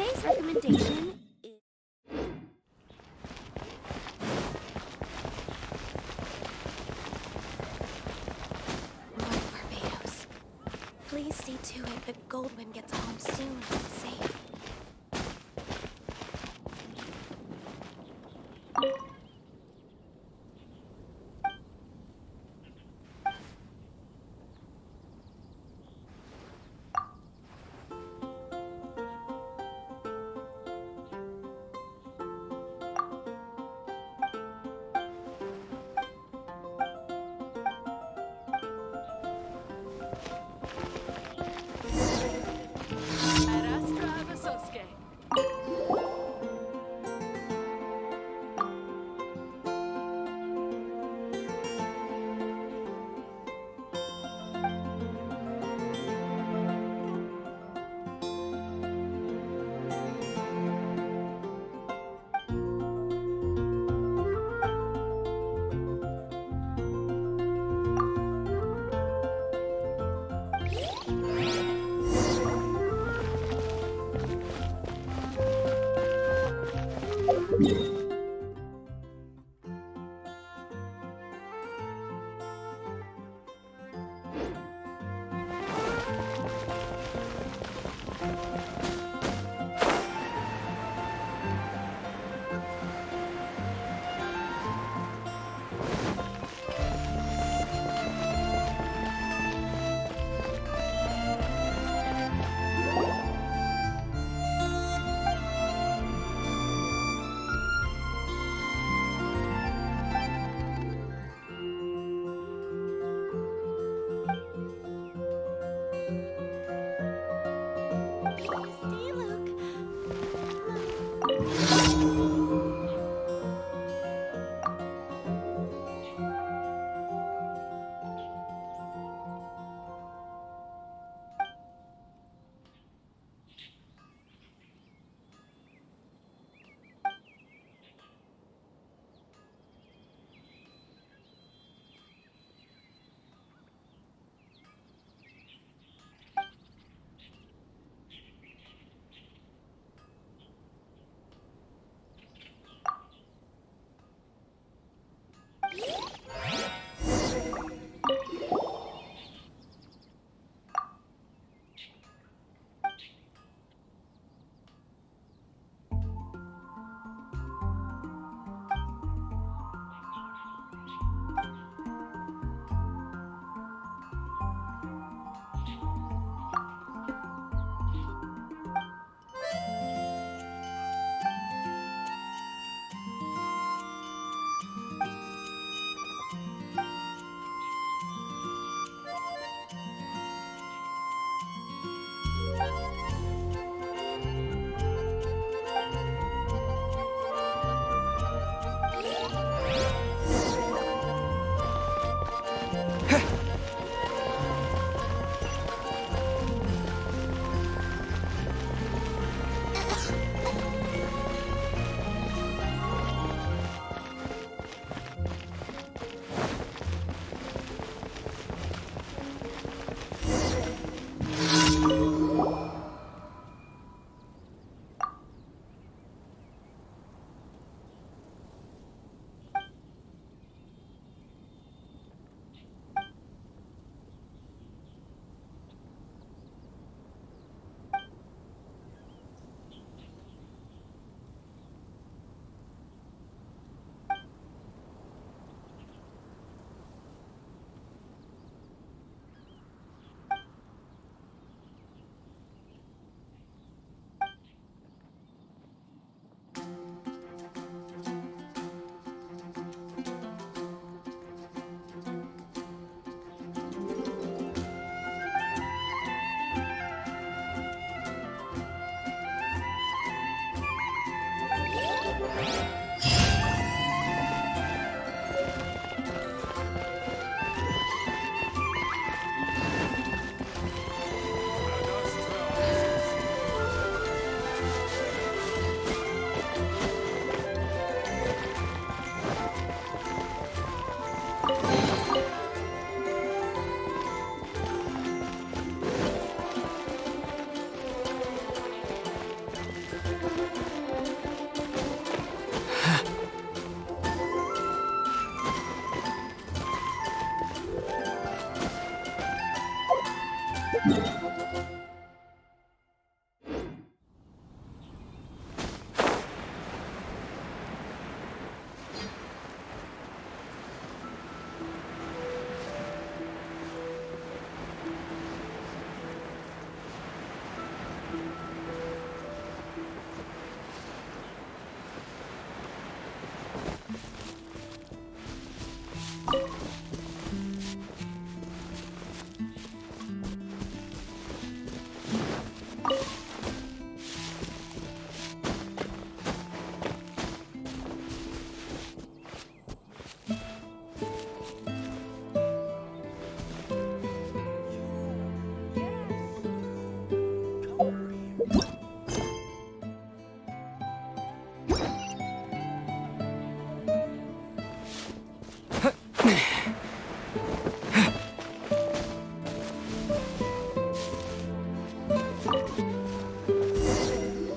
Today's recommendation is... Lord Barbados, please see to it that Goldwyn gets home soon and safe. Let us drive a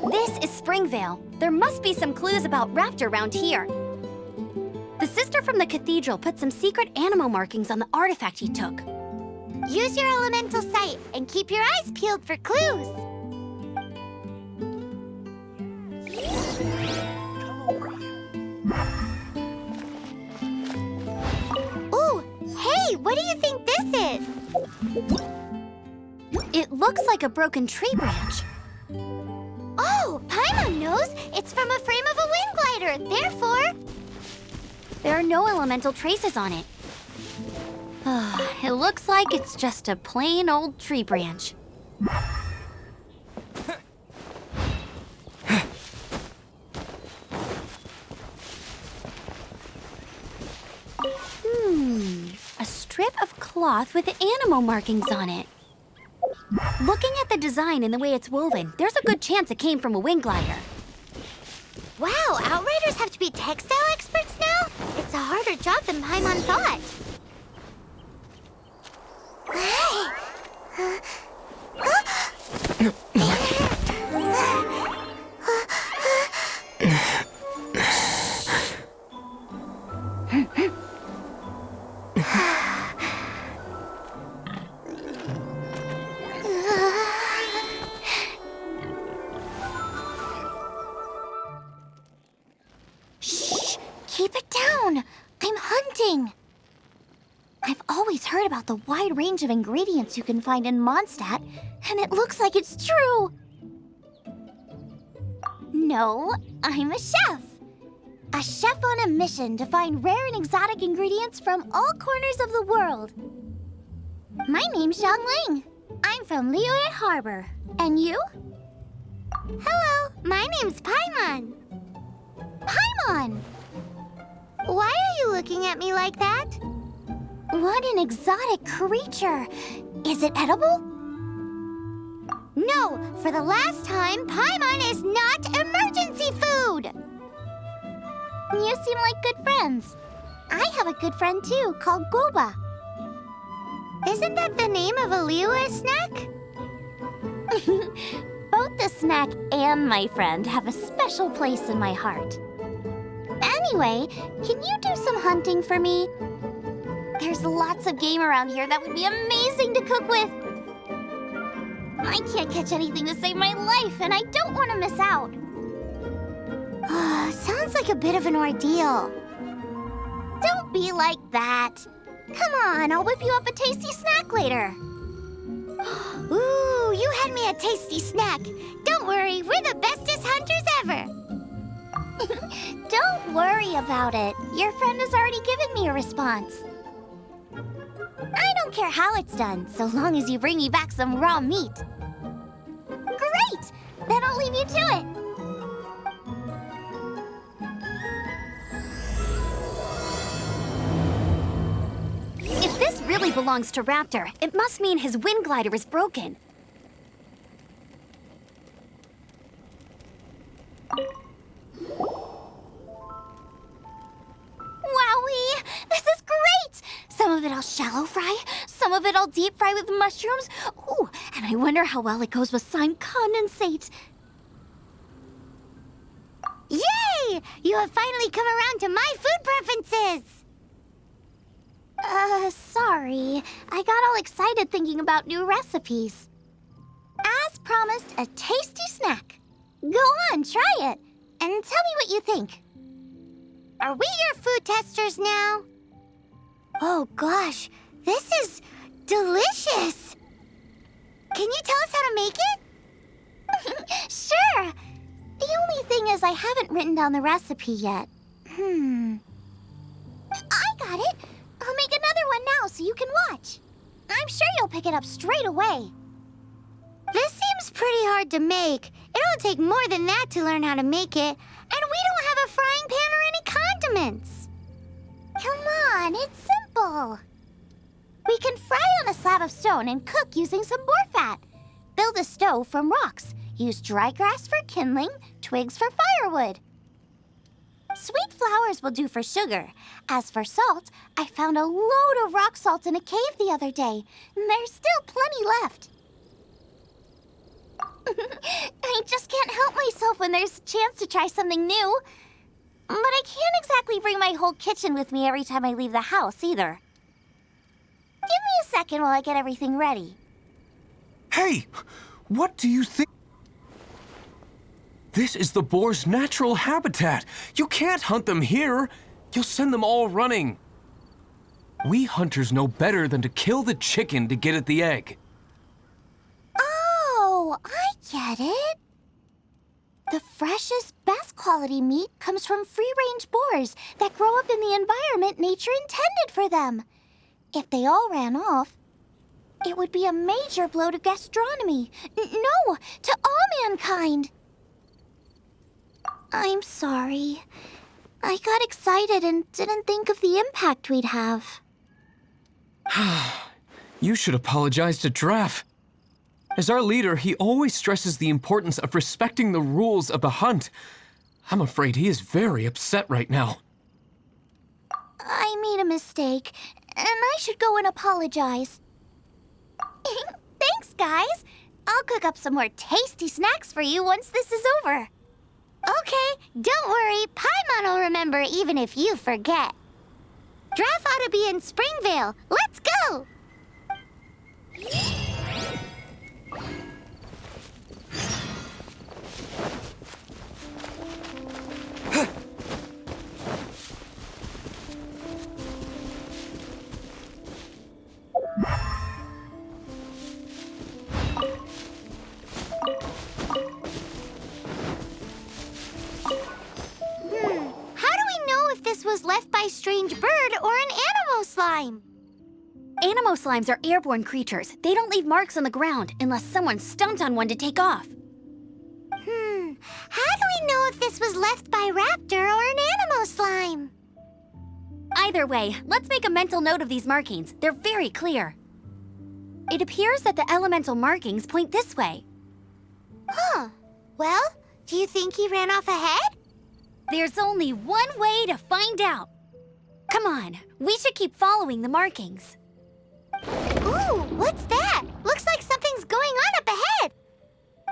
This is Springvale. There must be some clues about Raptor around here. The sister from the cathedral put some secret animal markings on the artifact he took. Use your elemental sight and keep your eyes peeled for clues. Ooh, hey, what do you think this is? It looks like a broken tree branch. Oh, Paimon knows. It's from a frame of a wind glider. Therefore, there are no elemental traces on it. It looks like it's just a plain old tree branch. A strip of cloth with animal markings on it. Looking at the design and the way it's woven, there's a good chance it came from a wind glider. wow, Outriders have to be textile experts now? It's a harder job than Paimon thought. Shh! Keep it down! I'm hunting! I've always heard about the wide range of ingredients you can find in Mondstadt, and it looks like it's true! No, I'm a chef! A chef on a mission to find rare and exotic ingredients from all corners of the world. My name's Ling. I'm from Liyue Harbor. And you? Hello, my name's Paimon. Paimon! Why are you looking at me like that? What an exotic creature! Is it edible? No, for the last time, Paimon is not emergency food! You seem like good friends. I have a good friend too, called Goba. Isn't that the name of a Liyue snack? Both the snack and my friend have a special place in my heart. Anyway, can you do some hunting for me? There's lots of game around here that would be amazing to cook with. I can't catch anything to save my life, and I don't want to miss out. Sounds like a bit of an ordeal. Don't be like that. Come on, I'll whip you up a tasty snack later. Ooh, you had me a tasty snack. Don't worry, we're the bestest hunters ever. Don't worry about it. Your friend has already given me a response. I don't care how it's done, so long as you bring me back some raw meat. Great! Then I'll leave you to it. If this really belongs to Raptor, it must mean his wind glider is broken. Wowee! This is great! Some of it I'll shallow fry, some of it I'll deep fry with mushrooms. Ooh, and I wonder how well it goes with slime condensate. Yay! You have finally come around to my food preferences! Sorry. I got all excited thinking about new recipes. As promised, a tasty snack. Go on, try it, and tell me what you think. Are we your food testers now? Oh gosh, this is delicious! Can you tell us how to make it? Sure. The only thing is I haven't written down the recipe yet. I got it. I'll make another one now so you can watch. I'm sure you'll pick it up straight away. This seems pretty hard to make. It'll take more than that to learn how to make it. And we don't have a frying pan or any condiments. Come on, it's simple. We can fry on a slab of stone and cook using some boar fat. Build a stove from rocks. Use dry grass for kindling, twigs for firewood. Sweet flowers will do for sugar. As for salt, I found a load of rock salt in a cave the other day. There's still plenty left. I just can't help myself when there's a chance to try something new. But I can't exactly bring my whole kitchen with me every time I leave the house, either. Give me a second while I get everything ready. Hey! What do you think? This is the boar's natural habitat. You can't hunt them here. You'll send them all running. We hunters know better than to kill the chicken to get at the egg. Oh, I get it. The freshest, best quality meat comes from free-range boars that grow up in the environment nature intended for them. If they all ran off, it would be a major blow to gastronomy. No, to all mankind. I'm sorry. I got excited and didn't think of the impact we'd have. You should apologize to Draff. As our leader, he always stresses the importance of respecting the rules of the hunt. I'm afraid he is very upset right now. I made a mistake, and I should go and apologize. Thanks, guys. I'll cook up some more tasty snacks for you once this is over. Okay, don't worry. Paimon will remember even if you forget. Draft ought to be in Springvale. Let's go! Was left by strange bird or an animo slime. Animo slimes are airborne creatures. They don't leave marks on the ground unless someone stomped on one to take off. How do we know if this was left by raptor or an animo slime? Either way, let's make a mental note of these markings. They're very clear. It appears that the elemental markings point this way. Huh. Well, do you think he ran off ahead? There's only one way to find out. Come on, we should keep following the markings. Ooh, what's that? Looks like something's going on up ahead.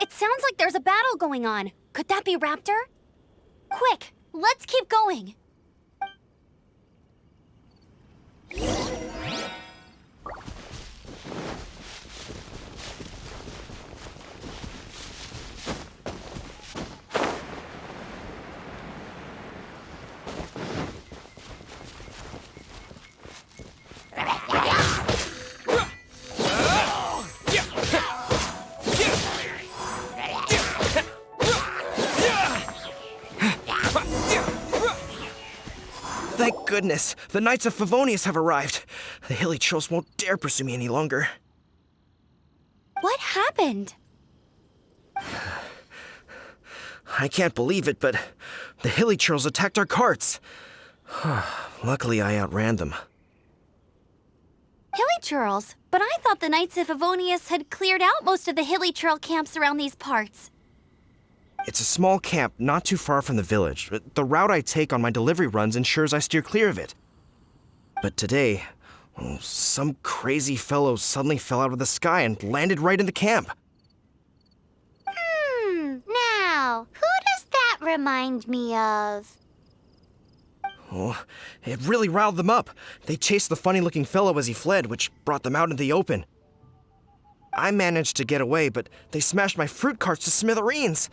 It sounds like there's a battle going on. Could that be Raptor? Quick, let's keep going. Thank goodness, the Knights of Favonius have arrived. The hilly trolls won't dare pursue me any longer. What happened? I can't believe it, but the hilly trolls attacked our carts. Luckily, I outran them. Hilly Churls? But I thought the Knights of Favonius had cleared out most of the hilly trail camps around these parts. It's a small camp not too far from the village. The route I take on my delivery runs ensures I steer clear of it. But today, some crazy fellow suddenly fell out of the sky and landed right in the camp. Now, who does that remind me of? Oh, it really riled them up. They chased the funny-looking fellow as he fled, which brought them out into the open. I managed to get away, but they smashed my fruit carts to smithereens.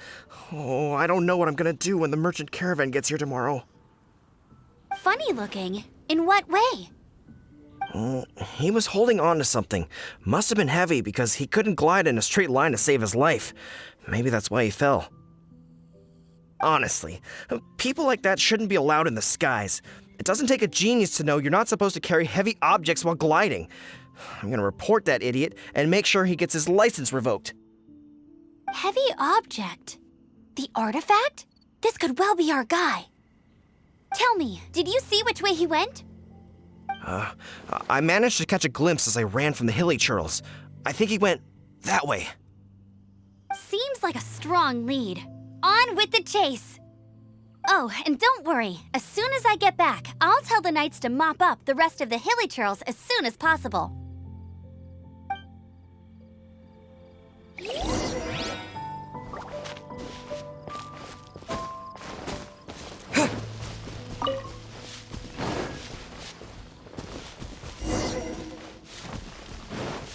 Oh, I don't know what I'm gonna do when the merchant caravan gets here tomorrow. Funny looking? In what way? Oh, he was holding on to something. Must have been heavy because he couldn't glide in a straight line to save his life. Maybe that's why he fell. Honestly, people like that shouldn't be allowed in the skies. It doesn't take a genius to know you're not supposed to carry heavy objects while gliding. I'm gonna report that idiot and make sure he gets his license revoked. Heavy object? The artifact? This could well be our guy. Tell me, did you see which way he went? I managed to catch a glimpse as I ran from the hilly churls. I think he went that way. Seems like a strong lead. On with the chase! Oh, and don't worry. As soon as I get back, I'll tell the knights to mop up the rest of the hilly churls as soon as possible.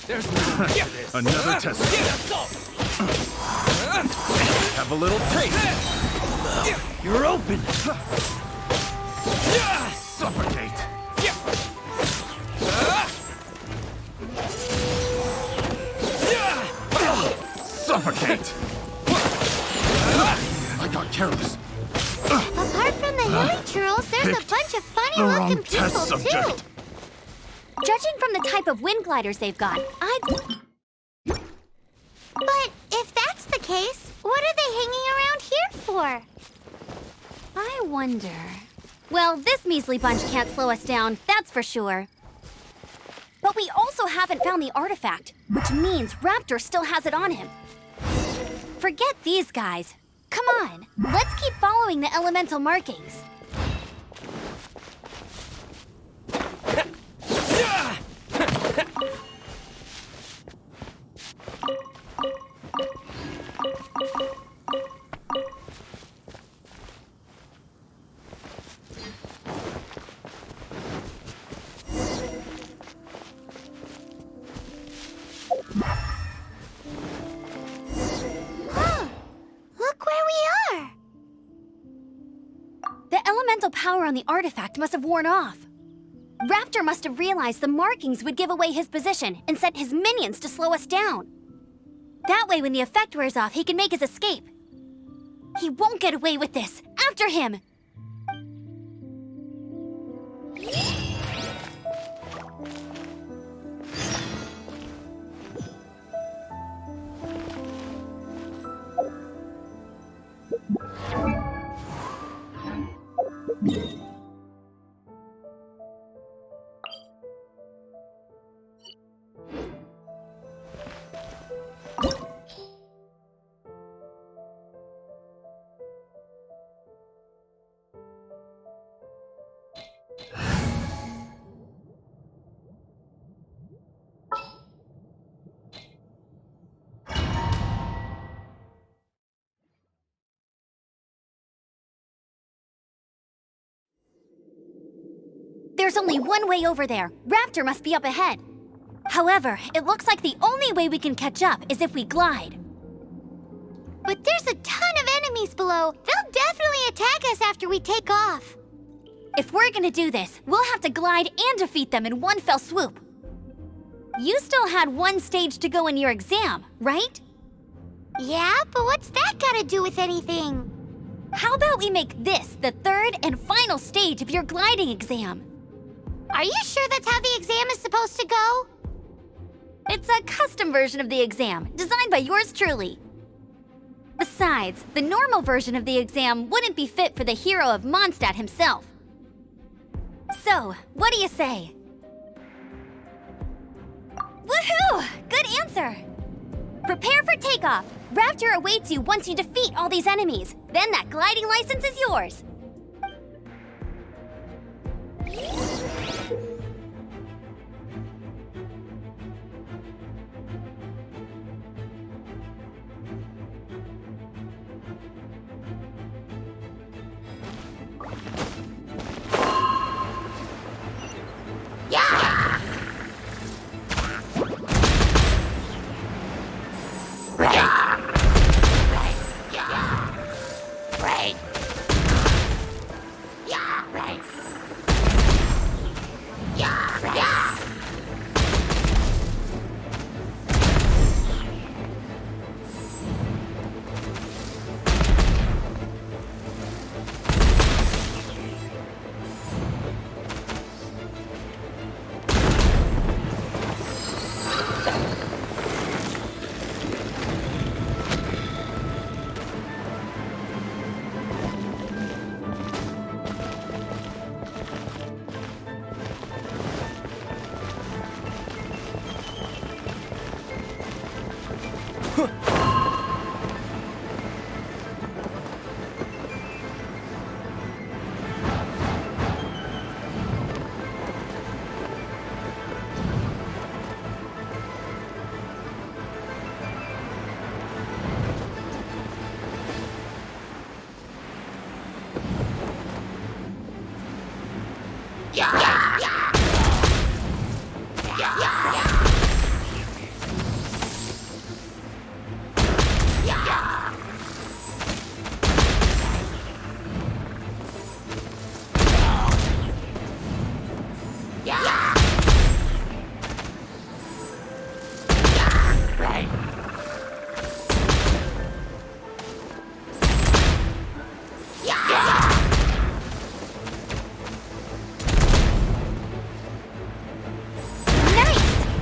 There's no way to this. Another test. Have a little taste. You're open. Suffocate. Suffocate. I got careless. Apart from the hilly churls, there's a Picked bunch of the funny-looking wrong test people, too. subject. Judging from the type of wind gliders they've got, I'd... But if that's the case, what are they hanging around here for? I wonder... Well, this measly bunch can't slow us down, that's for sure. But we also haven't found the artifact, which means Raptor still has it on him. Forget these guys. Come on, let's keep following the elemental markings. Look where we are! The elemental power on the artifact must have worn off. Raptor must have realized the markings would give away his position and sent his minions to slow us down. That way, when the effect wears off, he can make his escape. He won't get away with this. After him! There's only one way over there. Raptor must be up ahead. However, it looks like the only way we can catch up is if we glide. But there's a ton of enemies below. They'll definitely attack us after we take off. If we're gonna do this, we'll have to glide and defeat them in one fell swoop. You still had one stage to go in your exam, right? Yeah, but what's that gotta do with anything? How about we make this the third and final stage of your gliding exam? Are you sure that's how the exam is supposed to go? It's a custom version of the exam, designed by yours truly. Besides, the normal version of the exam wouldn't be fit for the hero of Mondstadt himself. So, what do you say? Woohoo! Good answer! Prepare for takeoff. Raptor awaits you once you defeat all these enemies. Then that gliding license is yours.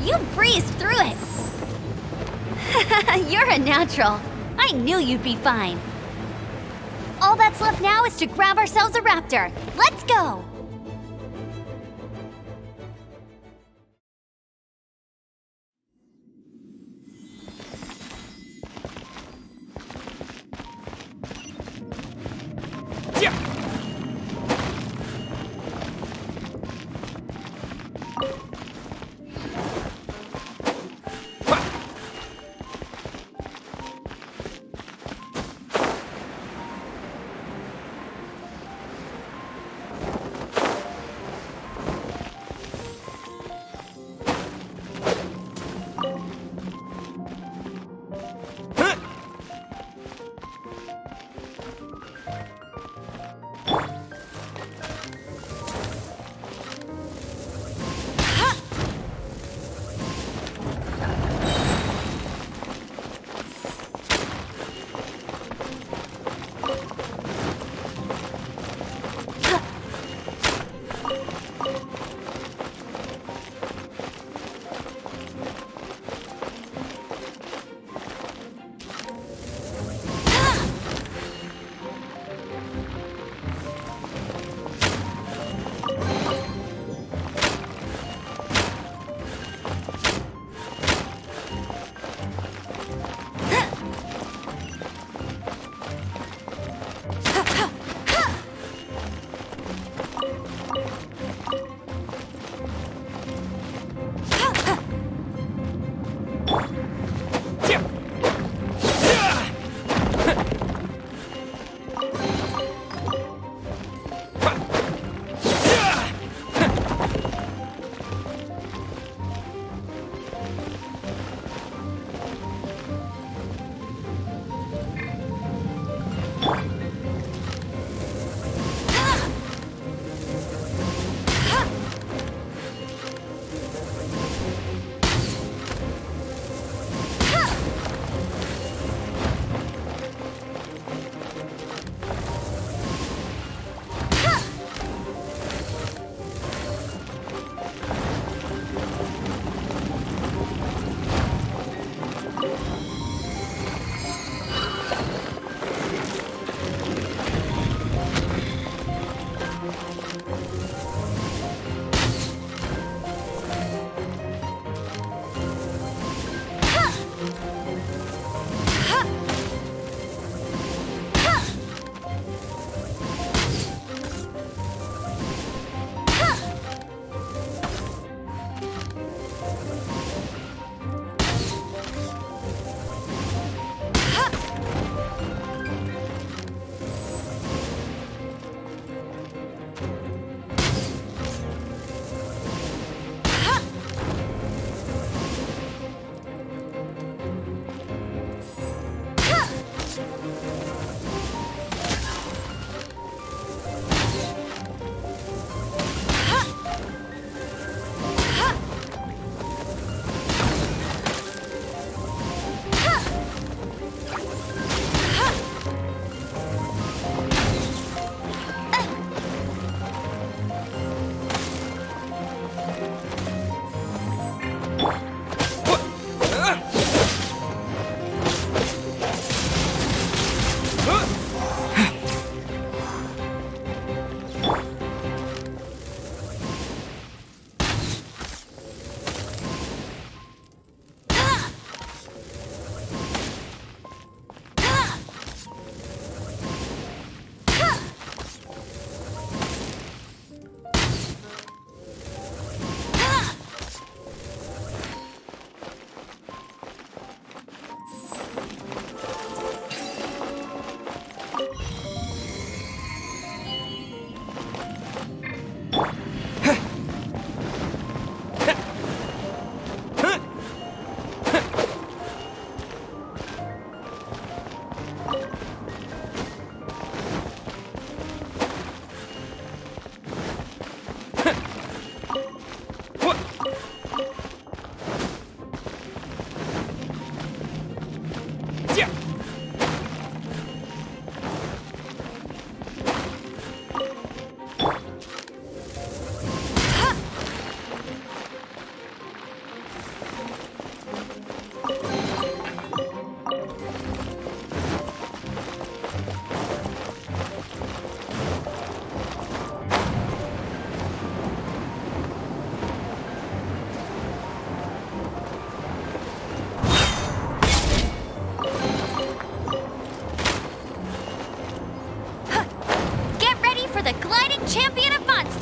You breezed through it! You're a natural. I knew you'd be fine. All that's left now is to grab ourselves a raptor. Let's go!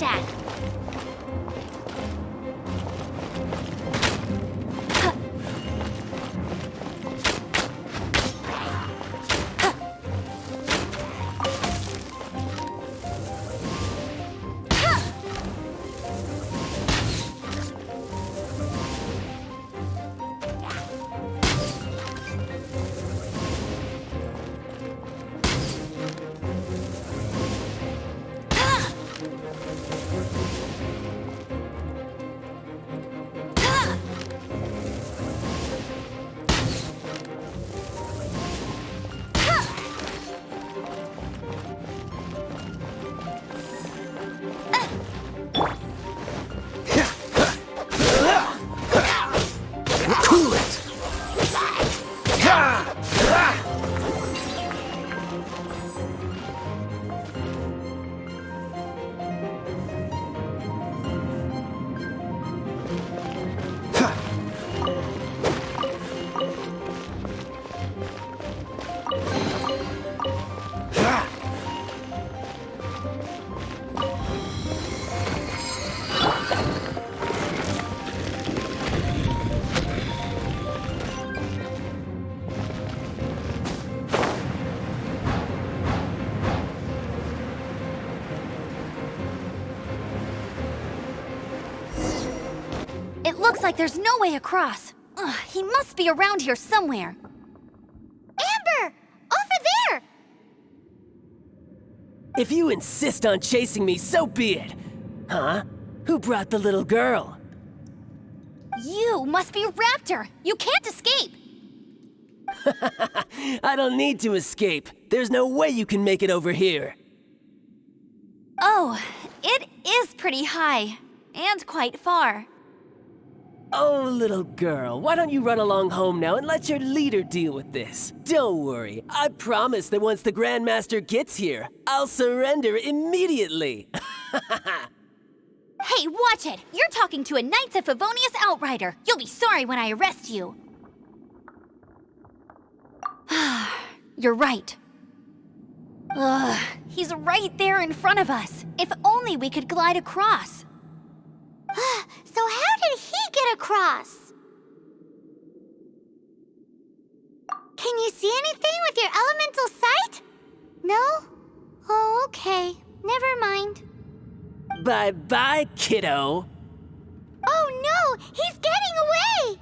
attack. Cool it! It looks like there's no way across. Ugh, he must be around here somewhere. Amber! Over there! If you insist on chasing me, so be it. Huh? Who brought the little girl? You must be Raptor. You can't escape. I don't need to escape. There's no way you can make it over here. Oh, it is pretty high. And quite far. Oh, little girl, why don't you run along home now and let your leader deal with this? Don't worry, I promise that once the Grandmaster gets here, I'll surrender immediately. Hey, watch it! You're talking to a Knights of Favonius outrider. You'll be sorry when I arrest you. You're right. Ugh, he's right there in front of us. If only we could glide across. So how did he get across? Can you see anything with your elemental sight? No? Oh, okay. Never mind. Bye-bye, kiddo. Oh no! He's getting away!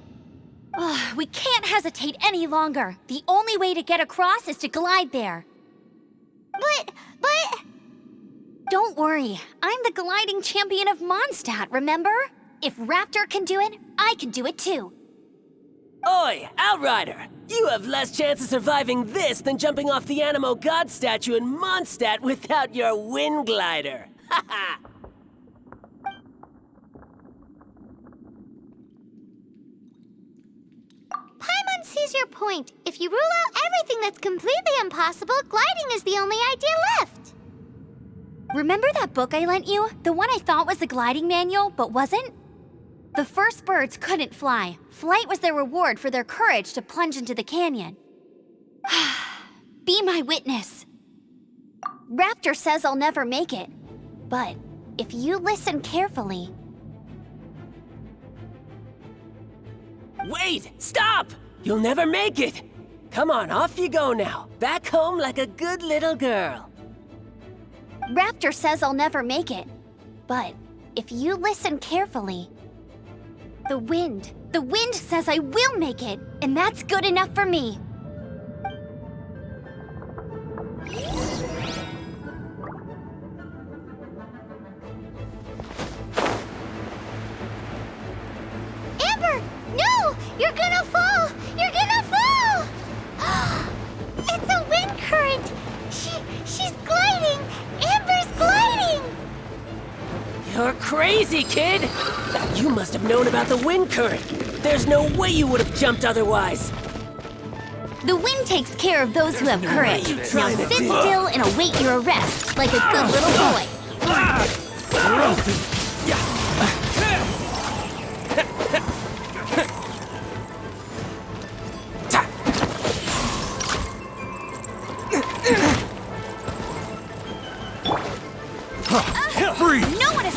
Ugh, we can't hesitate any longer. The only way to get across is to glide there. But... Don't worry, I'm the gliding champion of Mondstadt, remember? If Raptor can do it, I can do it too. Oi, Outrider! You have less chance of surviving this than jumping off the Animo God statue in Mondstadt without your wind glider. Haha! Paimon sees your point. If you rule out everything that's completely impossible, gliding is the only idea left. Remember that book I lent you? The one I thought was the gliding manual, but wasn't? The first birds couldn't fly. Flight was their reward for their courage to plunge into the canyon. Be my witness. Raptor says I'll never make it. But if you listen carefully... Wait! Stop! You'll never make it! Come on, off you go now. Back home like a good little girl. Raptor says I'll never make it. But if you listen carefully... The wind says I will make it, and that's good enough for me. Amber! No! You're gonna fall! You're gonna fall! It's a wind current! She's gliding! Amber's gliding! You're crazy, kid! You must have known about the wind current. There's no way you would have jumped otherwise. The wind takes care of those who have courage. Now sit still and await your arrest, like a good little boy. Free! Know what a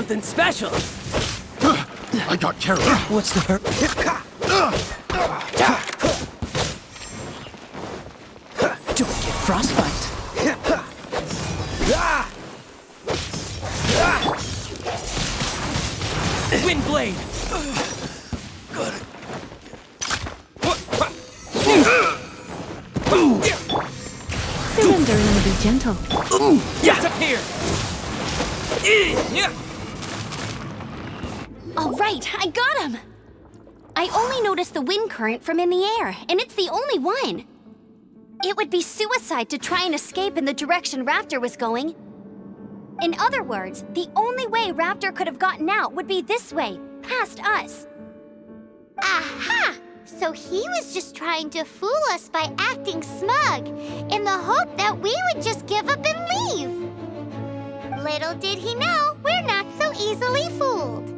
something special. I got carried. What's the hurt? Don't get frostbite. Wind blade! Surrender and be gentle. Disappear! All right, I got him! I only noticed the wind current from in the air, and it's the only one. It would be suicide to try and escape in the direction Raptor was going. In other words, the only way Raptor could have gotten out would be this way, past us. Aha! So he was just trying to fool us by acting smug, in the hope that we would just give up and leave. Little did he know, we're not so easily fooled.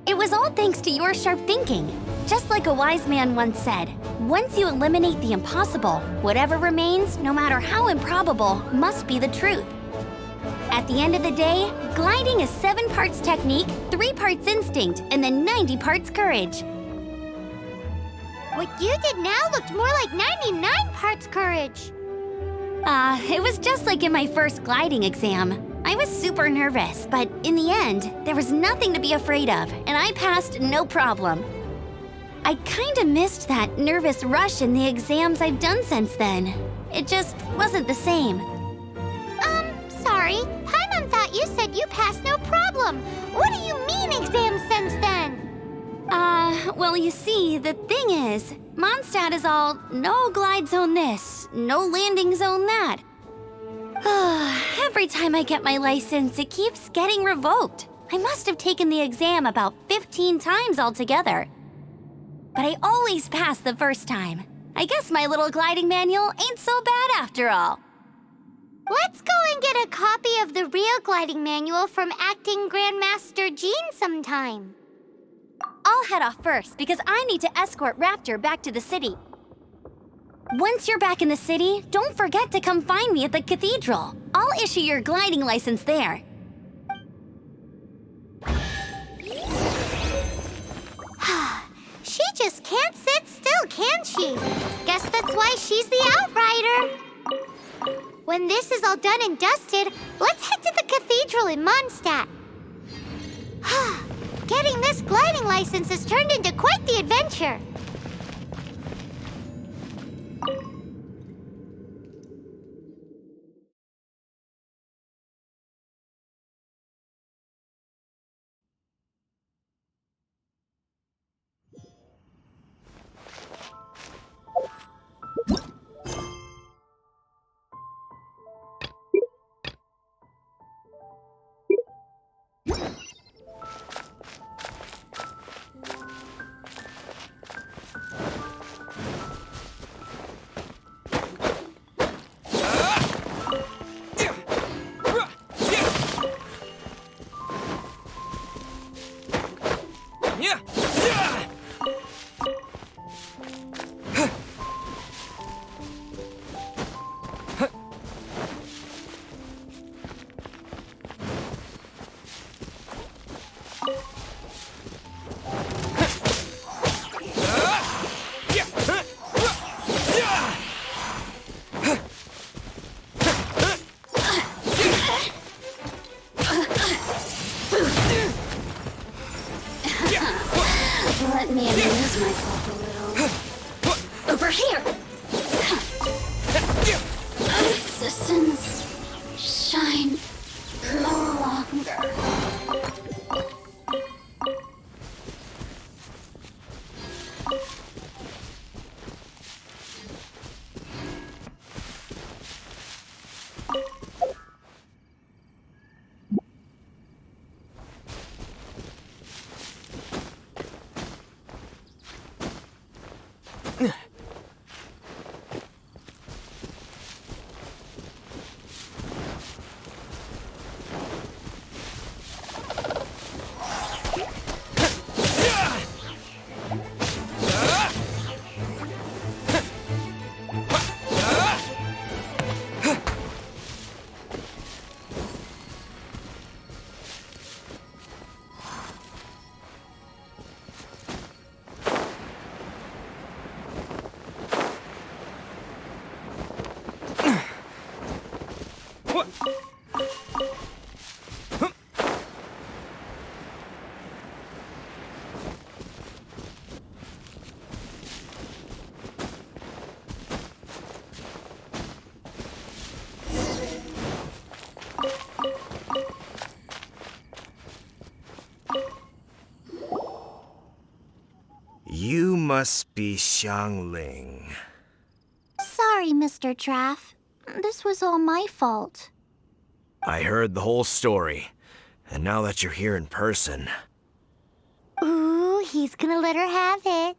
It was all thanks to your sharp thinking. Just like a wise man once said, once you eliminate the impossible, whatever remains, no matter how improbable, must be the truth. At the end of the day, gliding is 7 parts technique, 3 parts instinct, and then 90 parts courage. What you did now looked more like 99 parts courage. It was just like in my first gliding exam. I was super nervous, but in the end, there was nothing to be afraid of, and I passed no problem. I kinda missed that nervous rush in the exams I've done since then. It just wasn't the same. Sorry. Paimon thought you said you passed no problem. What do you mean exams since then? Well, you see, the thing is, Mondstadt is all no glide zone this, no landing zone that. Every time I get my license, it keeps getting revoked. I must have taken the exam about 15 times altogether. But I always pass the first time. I guess my little gliding manual ain't so bad after all. Let's go and get a copy of the real gliding manual from Acting Grandmaster Jean sometime. I'll head off first because I need to escort Raptor back to the city. Once you're back in the city, don't forget to come find me at the cathedral. I'll issue your gliding license there. She just can't sit still, can she? Guess that's why she's the outrider. When this is all done and dusted, let's head to the cathedral in Mondstadt. Getting this gliding license has turned into quite the adventure. Let me amuse myself a little. Over here! Assistance shine no longer. must be Xiangling. Sorry, Mr. Traff. This was all my fault. I heard the whole story, and now that you're here in person... Ooh, he's gonna let her have it.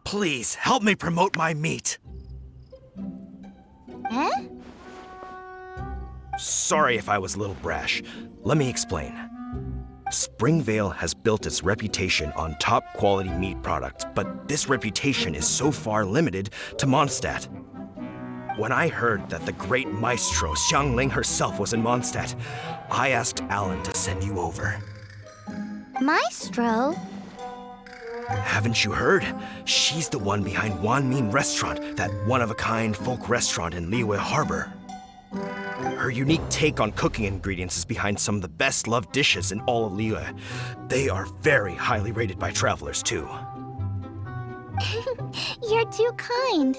Please, help me promote my meat. Huh? Sorry if I was a little brash. Let me explain. Springvale has built its reputation on top quality meat products, but this reputation is so far limited to Mondstadt. When I heard that the great maestro Xiangling herself was in Mondstadt, I asked Alan to send you over. Maestro? Haven't you heard? She's the one behind Wanmin Restaurant, that one-of-a-kind folk restaurant in Liyue Harbor. Her unique take on cooking ingredients is behind some of the best-loved dishes in all of Liyue. They are very highly rated by travelers, too. You're too kind.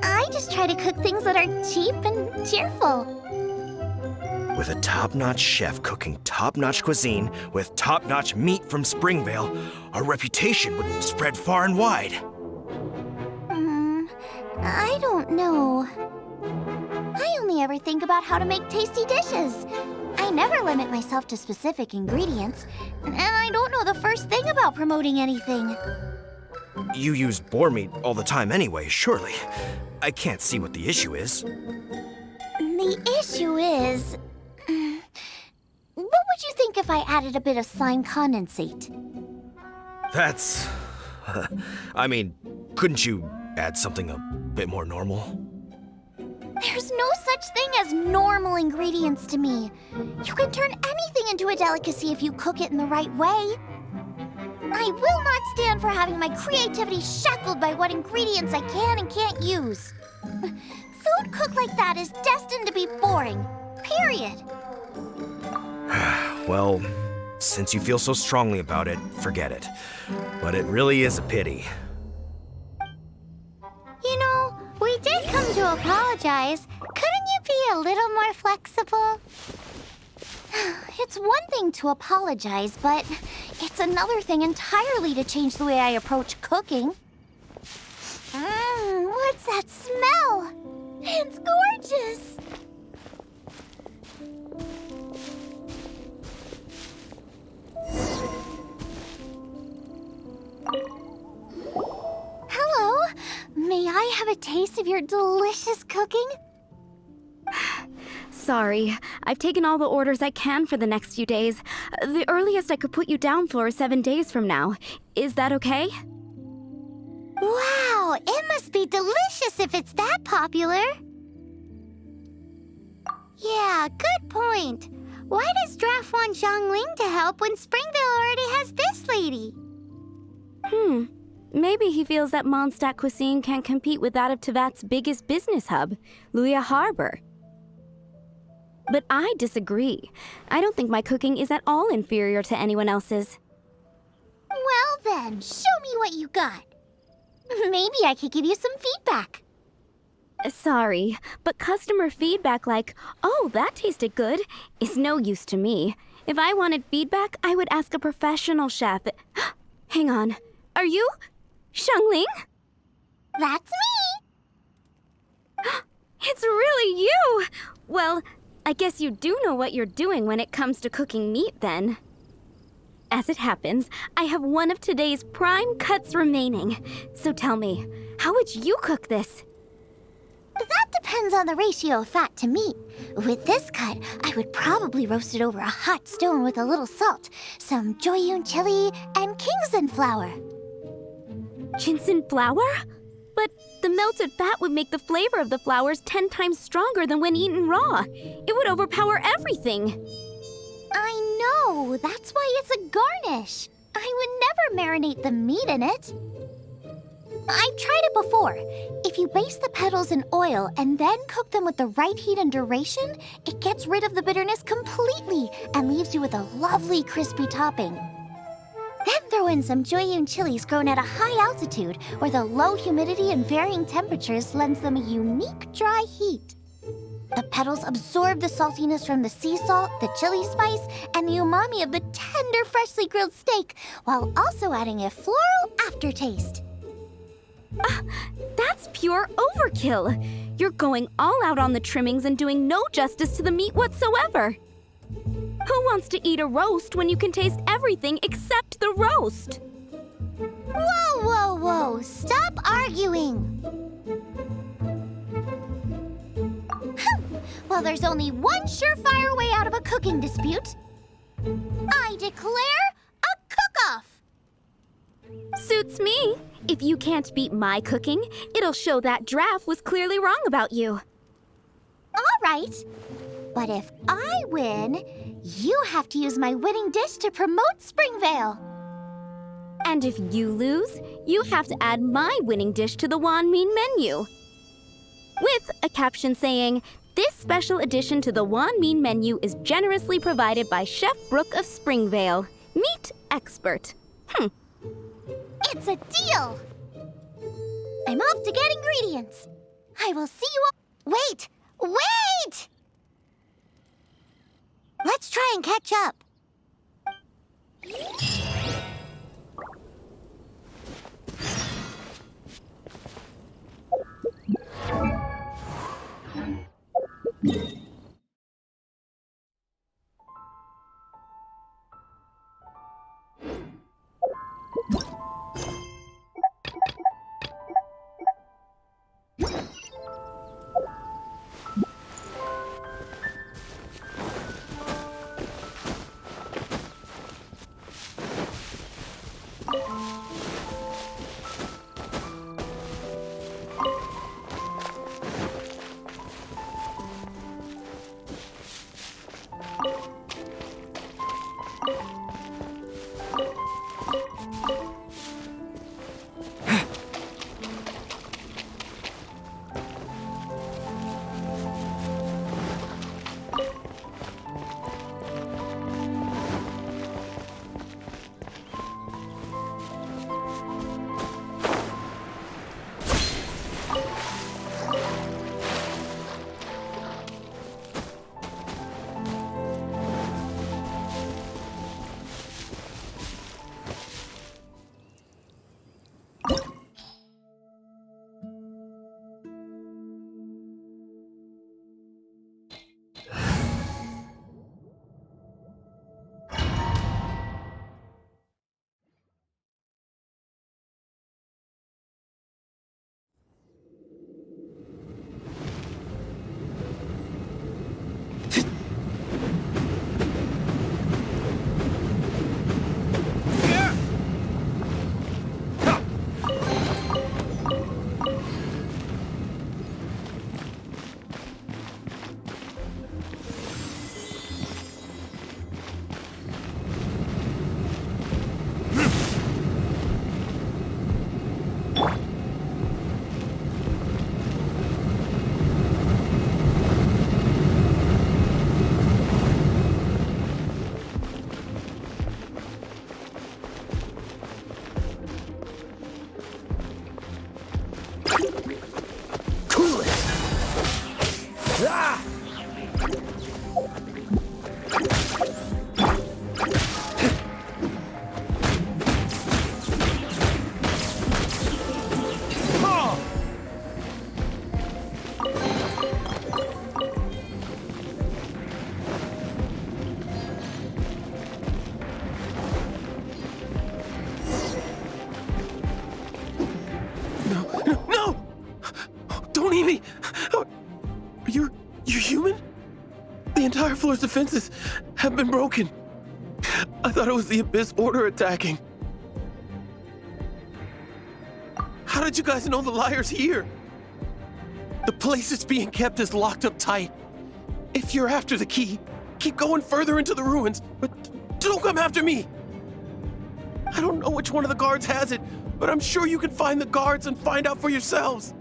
I just try to cook things that are cheap and cheerful. With a top-notch chef cooking top-notch cuisine with top-notch meat from Springvale, our reputation would spread far and wide. I don't know. I only ever think about how to make tasty dishes. I never limit myself to specific ingredients, and I don't know the first thing about promoting anything. You use boar meat all the time anyway, surely. I can't see what the issue is. The issue is... what would you think if I added a bit of slime condensate? That's... I mean, couldn't you add something a bit more normal? There's no such thing as normal ingredients to me. You can turn anything into a delicacy if you cook it in the right way. I will not stand for having my creativity shackled by what ingredients I can and can't use. Food cooked like that is destined to be boring. Period. Well, since you feel so strongly about it, forget it. But it really is a pity. You know, we did come to apologize. Couldn't you be a little more flexible? It's one thing to apologize, but it's another thing entirely to change the way I approach cooking. What's that smell? It's gorgeous! Hello, may I have a taste of your delicious cooking? Sorry, I've taken all the orders I can for the next few days. The earliest I could put you down for is 7 days from now. Is that okay? Wow, it must be delicious if it's that popular. Yeah, good point. Why does Draft want Xiangling to help when Springvale already has this lady? Maybe he feels that Mondstadt cuisine can't compete with that of Tevat's biggest business hub, Liyue Harbor. But I disagree. I don't think my cooking is at all inferior to anyone else's. Well then, show me what you got. Maybe I could give you some feedback. Sorry, but customer feedback like, "Oh, that tasted good," is no use to me. If I wanted feedback, I would ask a professional chef. Hang on. Are you Xiangling? That's me! It's really you! Well, I guess you do know what you're doing when it comes to cooking meat, then. As it happens, I have one of today's prime cuts remaining. So tell me, how would you cook this? That depends on the ratio of fat to meat. With this cut, I would probably roast it over a hot stone with a little salt, some Joyun chili, and Kingston flour. Ginseng flour? But the melted fat would make the flavor of the flowers 10 times stronger than when eaten raw. It would overpower everything. I know, that's why it's a garnish. I would never marinate the meat in it. I've tried it before. If you baste the petals in oil and then cook them with the right heat and duration, it gets rid of the bitterness completely and leaves you with a lovely crispy topping. Then throw in some Joyun chilies grown at a high altitude where the low humidity and varying temperatures lends them a unique dry heat. The petals absorb the saltiness from the sea salt, the chili spice, and the umami of the tender, freshly grilled steak, while also adding a floral aftertaste. That's pure overkill. You're going all out on the trimmings and doing no justice to the meat whatsoever. Who wants to eat a roast when you can taste everything except the roast? Whoa, whoa, whoa! Stop arguing! Well, there's only one surefire way out of a cooking dispute. I declare a cook-off! Suits me. If you can't beat my cooking, it'll show that Draft was clearly wrong about you. All right. But if I win, you have to use my winning dish to promote Springvale. And if you lose, you have to add my winning dish to the Wanmin menu. With a caption saying, "This special addition to the Wanmin menu is generously provided by Chef Brooke of Springvale, meat expert." It's a deal! I'm off to get ingredients. I will see you all. Wait! Wait! Let's try and catch up. You're human? The entire floor's defenses have been broken. I thought it was the Abyss Order attacking. How did you guys know the liar's here? The place it's being kept is locked up tight. If you're after the key, keep going further into the ruins, but don't come after me. I don't know which one of the guards has it, but I'm sure you can find the guards and find out for yourselves.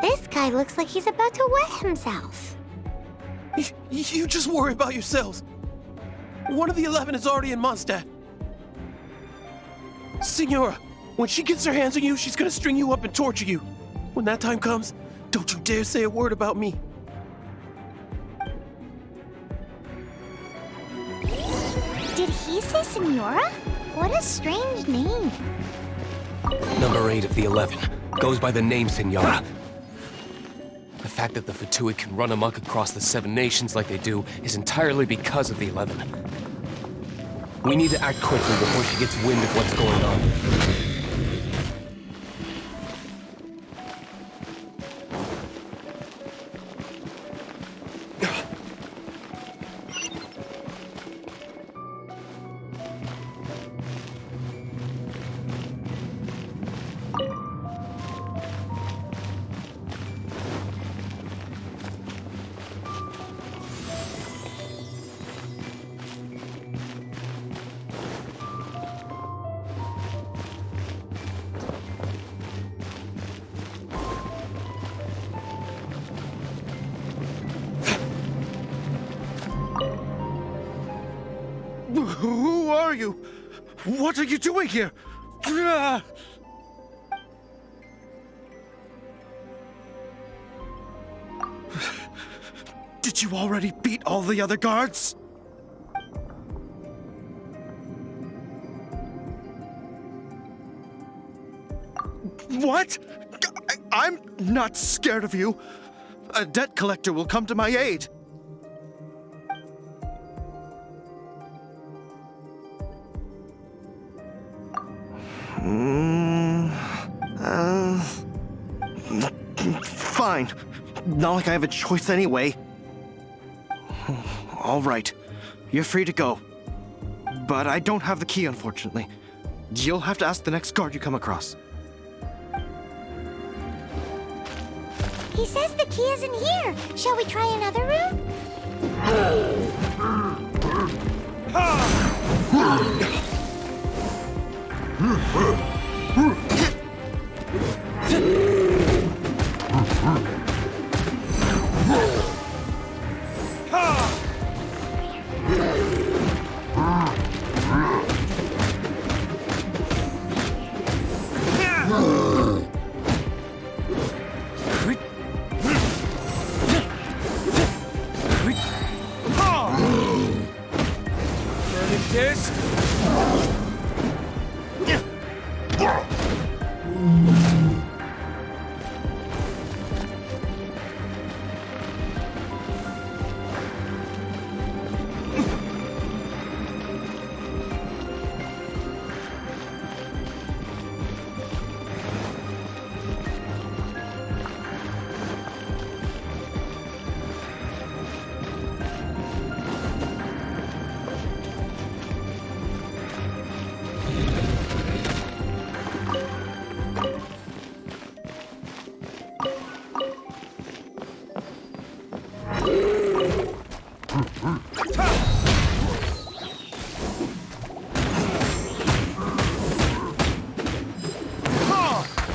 This guy looks like he's about to wet himself. You just worry about yourselves. One of the 11 is already in Mondstadt. Signora, when she gets her hands on you, she's gonna string you up and torture you. When that time comes, don't you dare say a word about me. they say Senora? What a strange name. Number 8 of the 11 goes by the name Senora. The fact that the Fatui can run amok across the 7 nations like they do is entirely because of the 11. We need to act quickly before she gets wind of what's going on. Who are you? What are you doing here? Did you already beat all the other guards? What? I'm not scared of you. A debt collector will come to my aid. Fine. Not like I have a choice anyway. All right. You're free to go. But I don't have the key, unfortunately. You'll have to ask the next guard you come across. He says the key isn't here. Shall we try another room?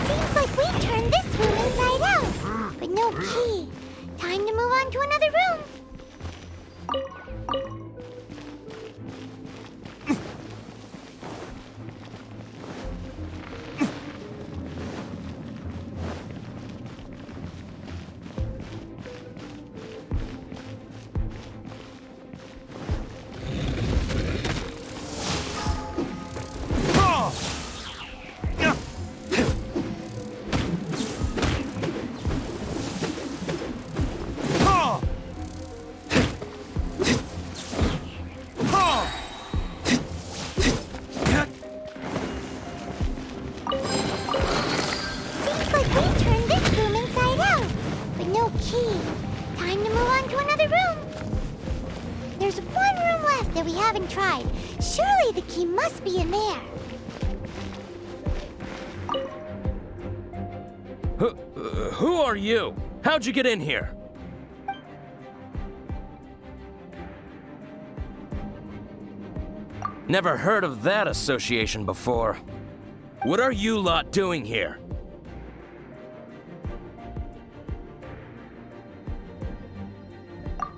Seems like we've turned this room inside out, but no key. Time to move on to another room. Seems like we've turned this room inside out, but no key. Time to move on to another room. There's one room left that we haven't tried. Surely the key must be in there. Who are you? How'd you get in here? Never heard of that association before. What are you lot doing here?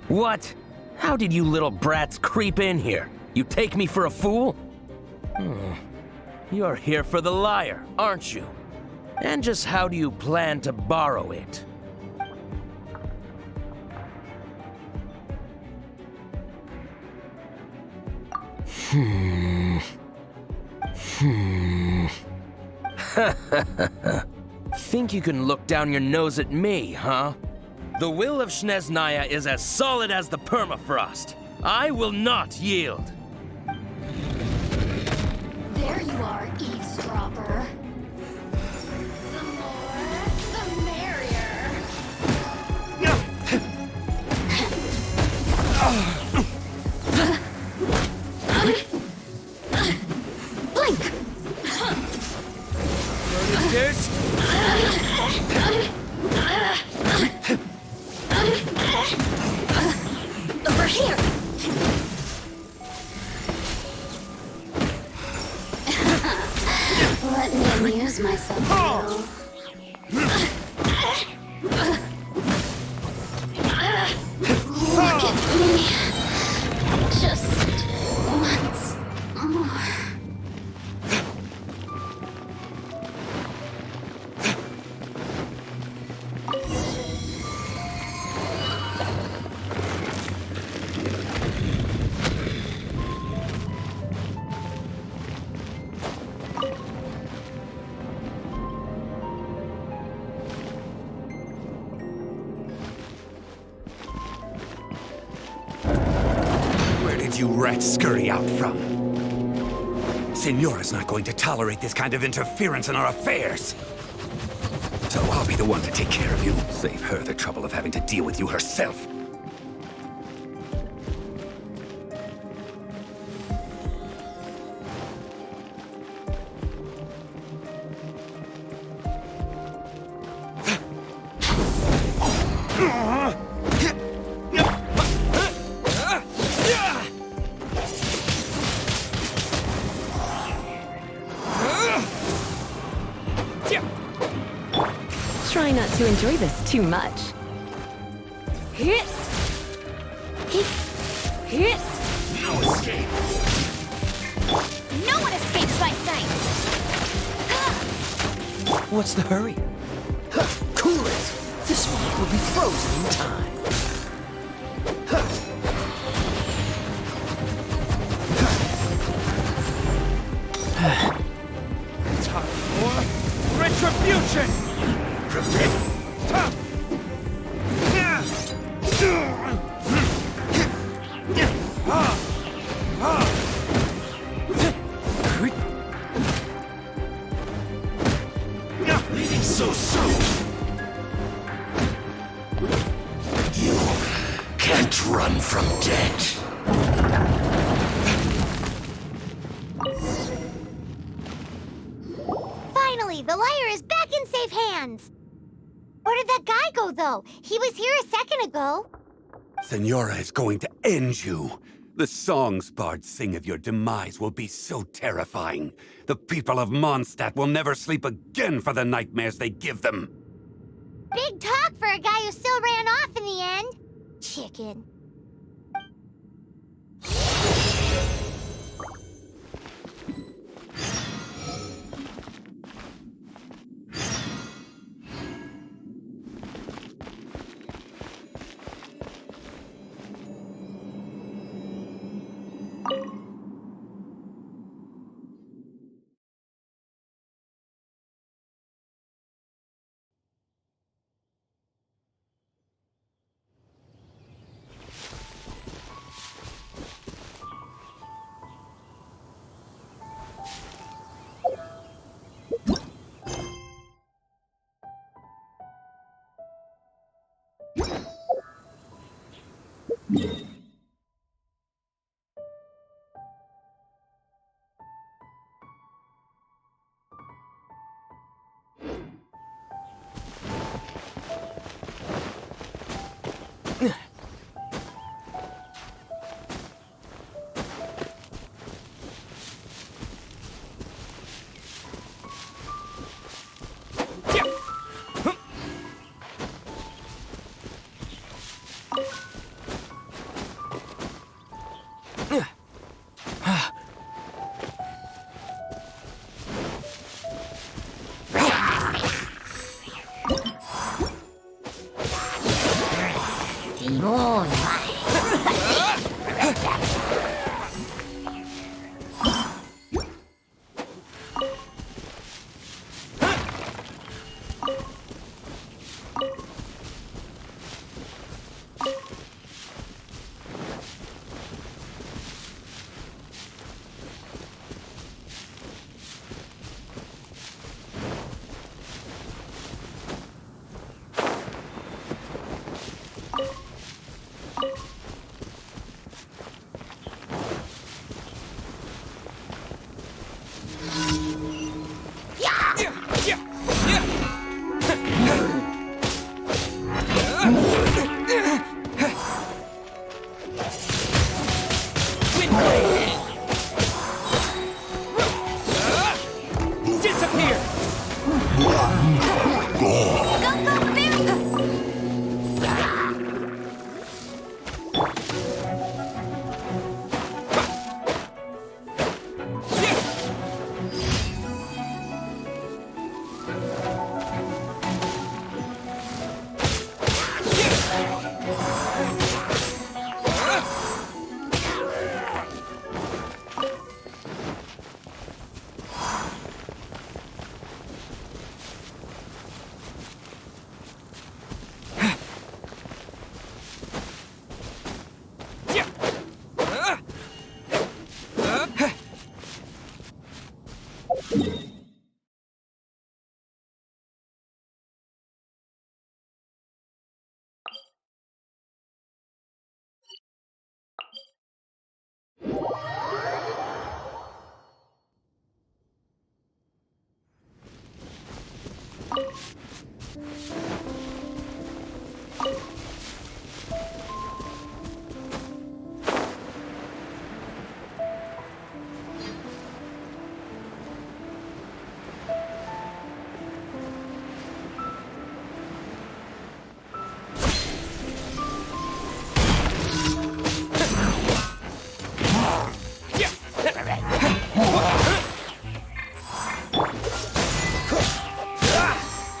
What? How did you little brats creep in here? You take me for a fool? You're here for the lyre, aren't you? And just how do you plan to borrow it? Think you can look down your nose at me, huh? The will of Snezhnaya is as solid as the permafrost. I will not yield. There you are, eavesdropper. The more, the merrier. Blink! Over here! Let me amuse myself a little. Look at me. Just once more. Where did you rats scurry out from? Signora's not going to tolerate this kind of interference in our affairs. So I'll be the one to take care of you. Save her the trouble of having to deal with you herself. Try not to enjoy this too much. Hit! Hit! Hit! No escape! No one escapes my sight! What's the hurry? Cool it! This one will be frozen in time. Time for retribution! Leaving so soon? You can't run from death. Finally, the liar is back in safe hands. Where did that guy go, though? He was here a second ago. Signora is going to end you. The songs bards sing of your demise will be so terrifying. The people of Mondstadt will never sleep again for the nightmares they give them. Big talk for a guy who still ran off in the end. Chicken.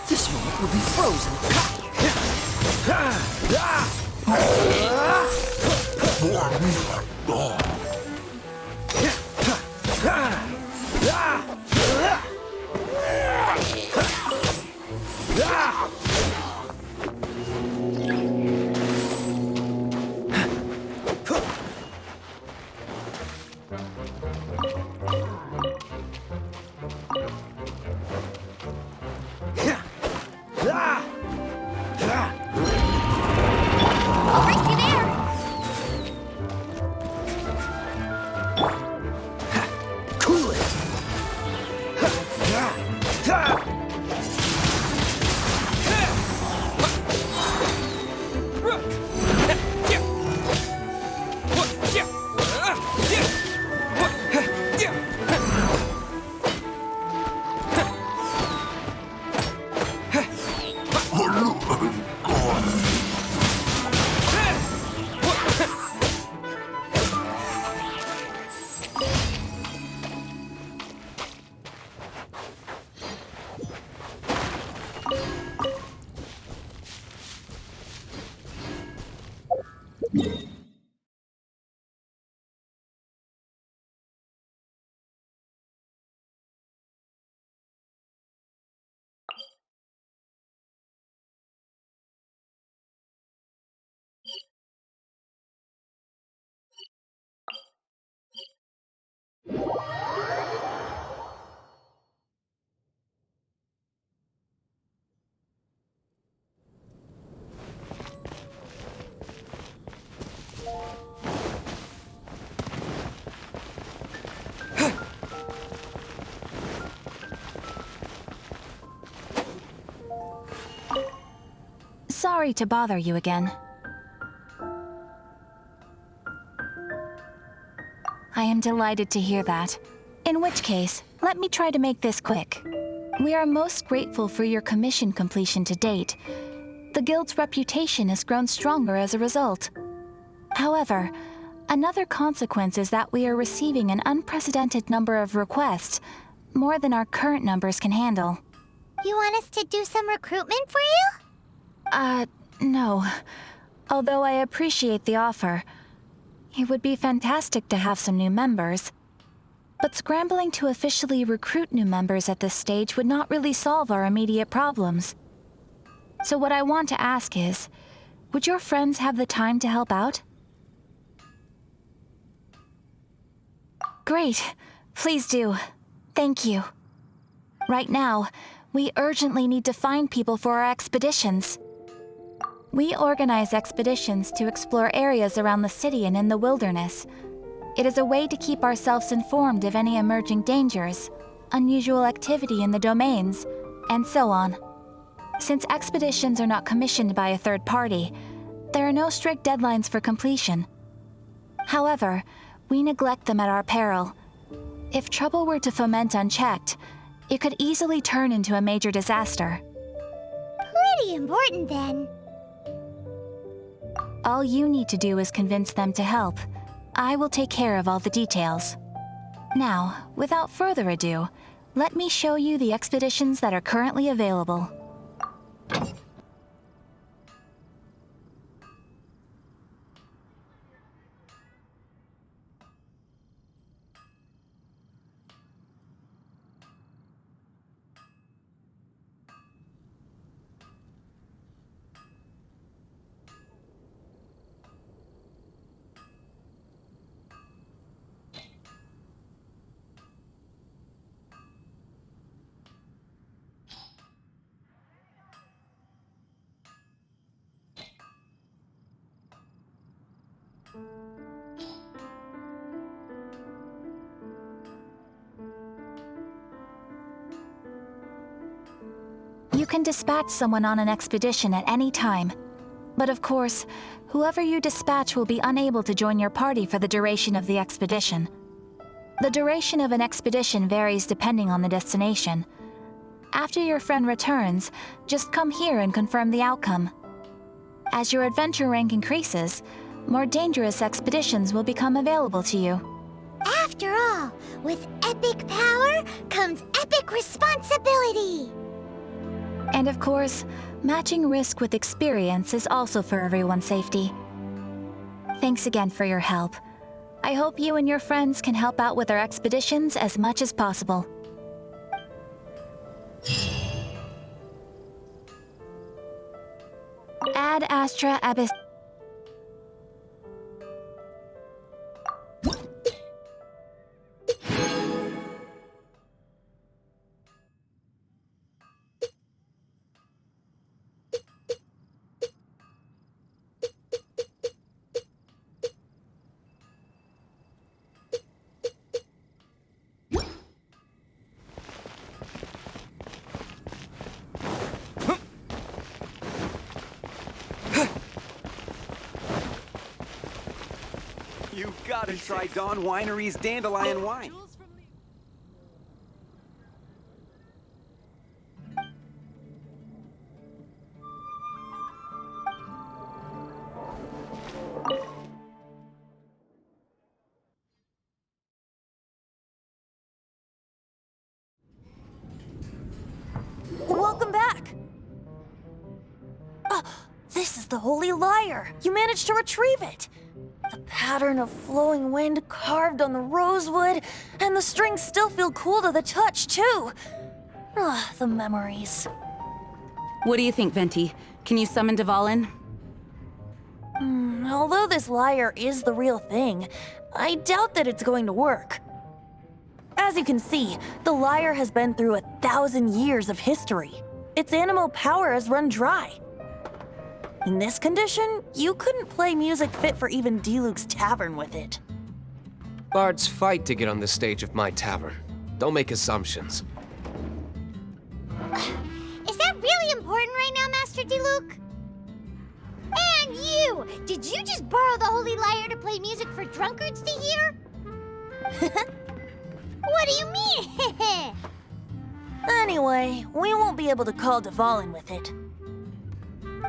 This world will be frozen. Race you there! Cool it. Sorry to bother you again. I am delighted to hear that. In which case, let me try to make this quick. We are most grateful for your commission completion to date. The Guild's reputation has grown stronger as a result. However, another consequence is that we are receiving an unprecedented number of requests, more than our current numbers can handle. You want us to do some recruitment for you? No. Although I appreciate the offer. It would be fantastic to have some new members. But scrambling to officially recruit new members at this stage would not really solve our immediate problems. So what I want to ask is, would your friends have the time to help out? Great. Please do. Thank you. Right now, we urgently need to find people for our expeditions. We organize expeditions to explore areas around the city and in the wilderness. It is a way to keep ourselves informed of any emerging dangers, unusual activity in the domains, and so on. Since expeditions are not commissioned by a third party, there are no strict deadlines for completion. However, we neglect them at our peril. If trouble were to foment unchecked, It could easily turn into a major disaster. Pretty important then. All you need to do is convince them to help. I will take care of all the details. Now, without further ado, let me show you the expeditions that are currently available. You can dispatch someone on an expedition at any time. But of course, whoever you dispatch will be unable to join your party for the duration of the expedition. The duration of an expedition varies depending on the destination. After your friend returns, just come here and confirm the outcome. As your adventure rank increases, more dangerous expeditions will become available to you. After all, with epic power comes epic responsibility. And of course, matching risk with experience is also for everyone's safety. Thanks again for your help. I hope you and your friends can help out with our expeditions as much as possible. Ad Astra Abyss. You gotta try Dawn Winery's Dandelion Wine. Welcome back! This is the Holy Lyre! You managed to retrieve it! The pattern of flowing wind carved on the rosewood, and the strings still feel cool to the touch, too! The memories. What do you think, Venti? Can you summon Dvalin? Although this lyre is the real thing, I doubt that it's going to work. As you can see, the lyre has been through 1,000 years of history. Its animal power has run dry. In this condition, you couldn't play music fit for even Diluc's tavern with it. Bards fight to get on the stage of my tavern. Don't make assumptions. Is that really important right now, Master Diluc? And you! Did you just borrow the Holy Lyre to play music for drunkards to hear? What do you mean? Anyway, we won't be able to call Dvalin with it.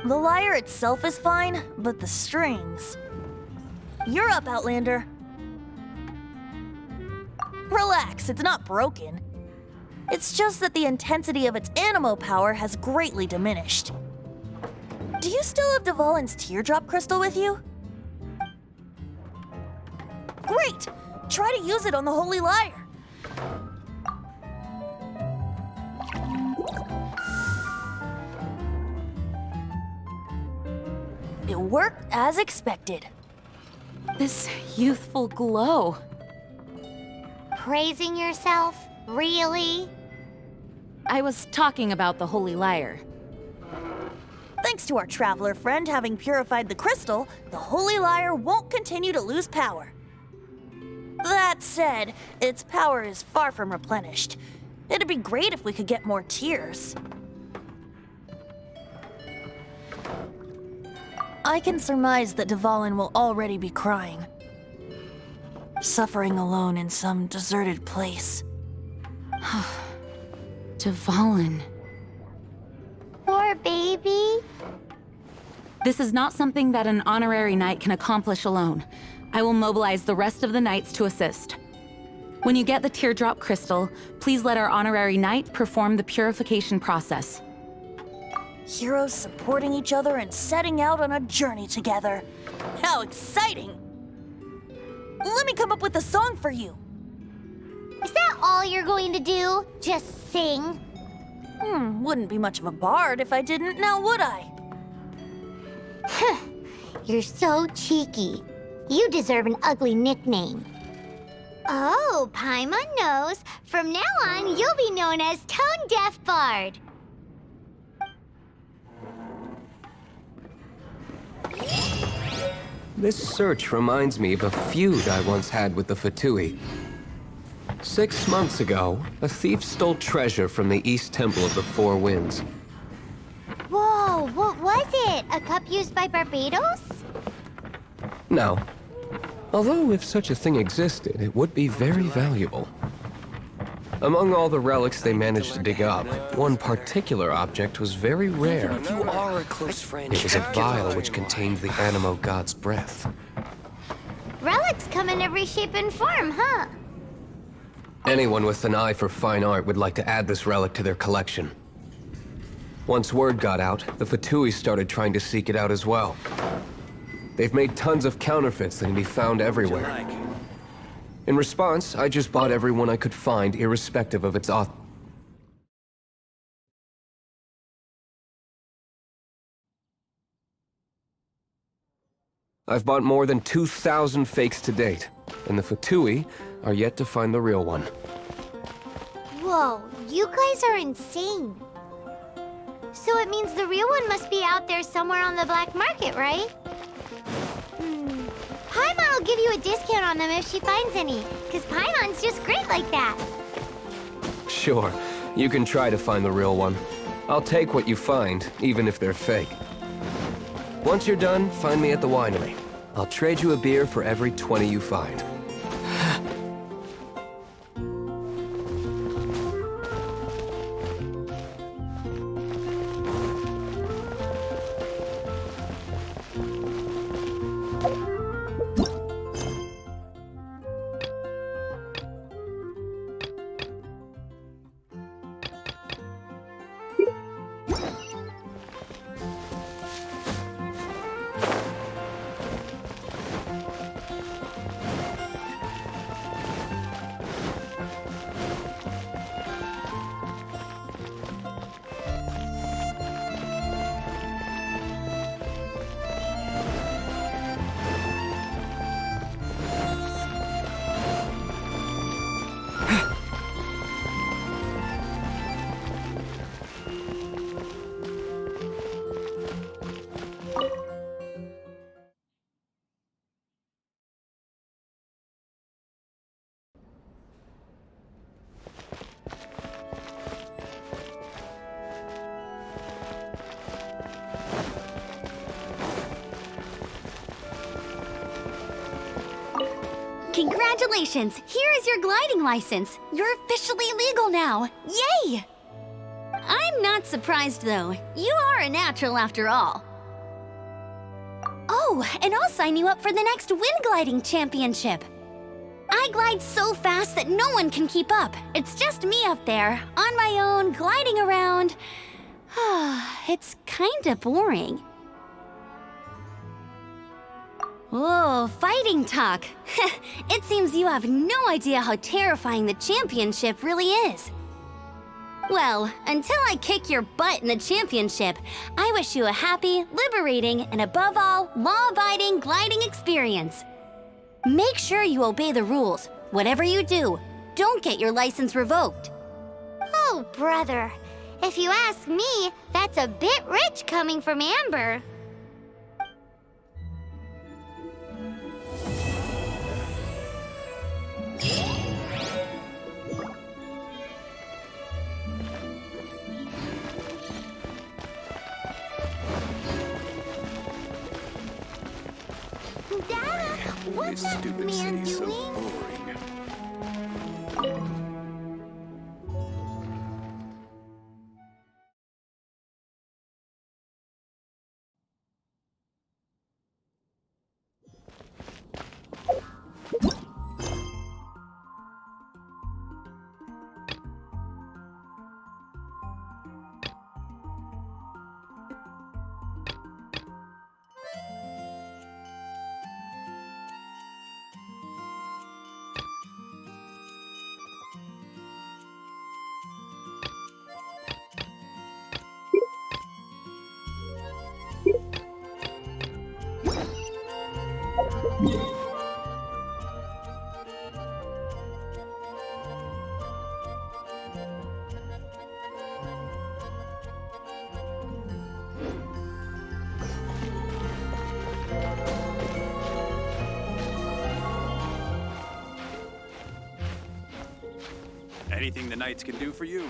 The lyre itself is fine, but the strings... You're up, Outlander. Relax, it's not broken. It's just that the intensity of its animo power has greatly diminished. Do you still have Dvalin's teardrop crystal with you? Great! Try to use it on the Holy Lyre. It worked as expected. This youthful glow. Praising yourself? Really? I was talking about the Holy Lyre. Thanks to our traveler friend having purified the crystal, the Holy Lyre won't continue to lose power. That said, its power is far from replenished. It'd be great if we could get more tears. I can surmise that Dvalin will already be crying. Suffering alone in some deserted place. Dvalin. Poor baby. This is not something that an honorary knight can accomplish alone. I will mobilize the rest of the knights to assist. When you get the teardrop crystal, please let our honorary knight perform the purification process. Heroes supporting each other and setting out on a journey together. How exciting! Let me come up with a song for you. Is that all you're going to do? Just sing? Wouldn't be much of a bard if I didn't, now would I? You're so cheeky. You deserve an ugly nickname. Oh, Paimon knows. From now on, you'll be known as Tone Deaf Bard. This search reminds me of a feud I once had with the Fatui. 6 months ago, a thief stole treasure from the East Temple of the Four Winds. Whoa, what was it? A cup used by Barbados? No. Although if such a thing existed, it would be very valuable. Among all the relics they managed to dig up, one particular object was very rare. If you are a close friend, It was a vial which contained the Animo god's breath. Relics come in every shape and form, huh? Anyone with an eye for fine art would like to add this relic to their collection. Once word got out, the Fatui started trying to seek it out as well. They've made tons of counterfeits that can be found everywhere. In response, I just bought every one I could find, irrespective of its author. I've bought more than 2,000 fakes to date, and the Fatui are yet to find the real one. Whoa, you guys are insane. So it means the real one must be out there somewhere on the black market, right? Paimon will give you a discount on them if she finds any, because Paimon's just great like that. Sure, you can try to find the real one. I'll take what you find, even if they're fake. Once you're done, find me at the winery. I'll trade you a beer for every 20 you find. Congratulations! Here is your gliding license. You're officially legal now. Yay! I'm not surprised, though. You are a natural after all. Oh, and I'll sign you up for the next wind gliding championship. I glide so fast that no one can keep up. It's just me up there, on my own, gliding around. It's kinda boring. Oh, fighting talk. It seems you have no idea how terrifying the championship really is. Well, until I kick your butt in the championship, I wish you a happy, liberating, and above all, law-abiding gliding experience. Make sure you obey the rules. Whatever you do, don't get your license revoked. Oh, brother. If you ask me, that's a bit rich coming from Amber. Dada, what's that man doing? Anything the Knights can do for you?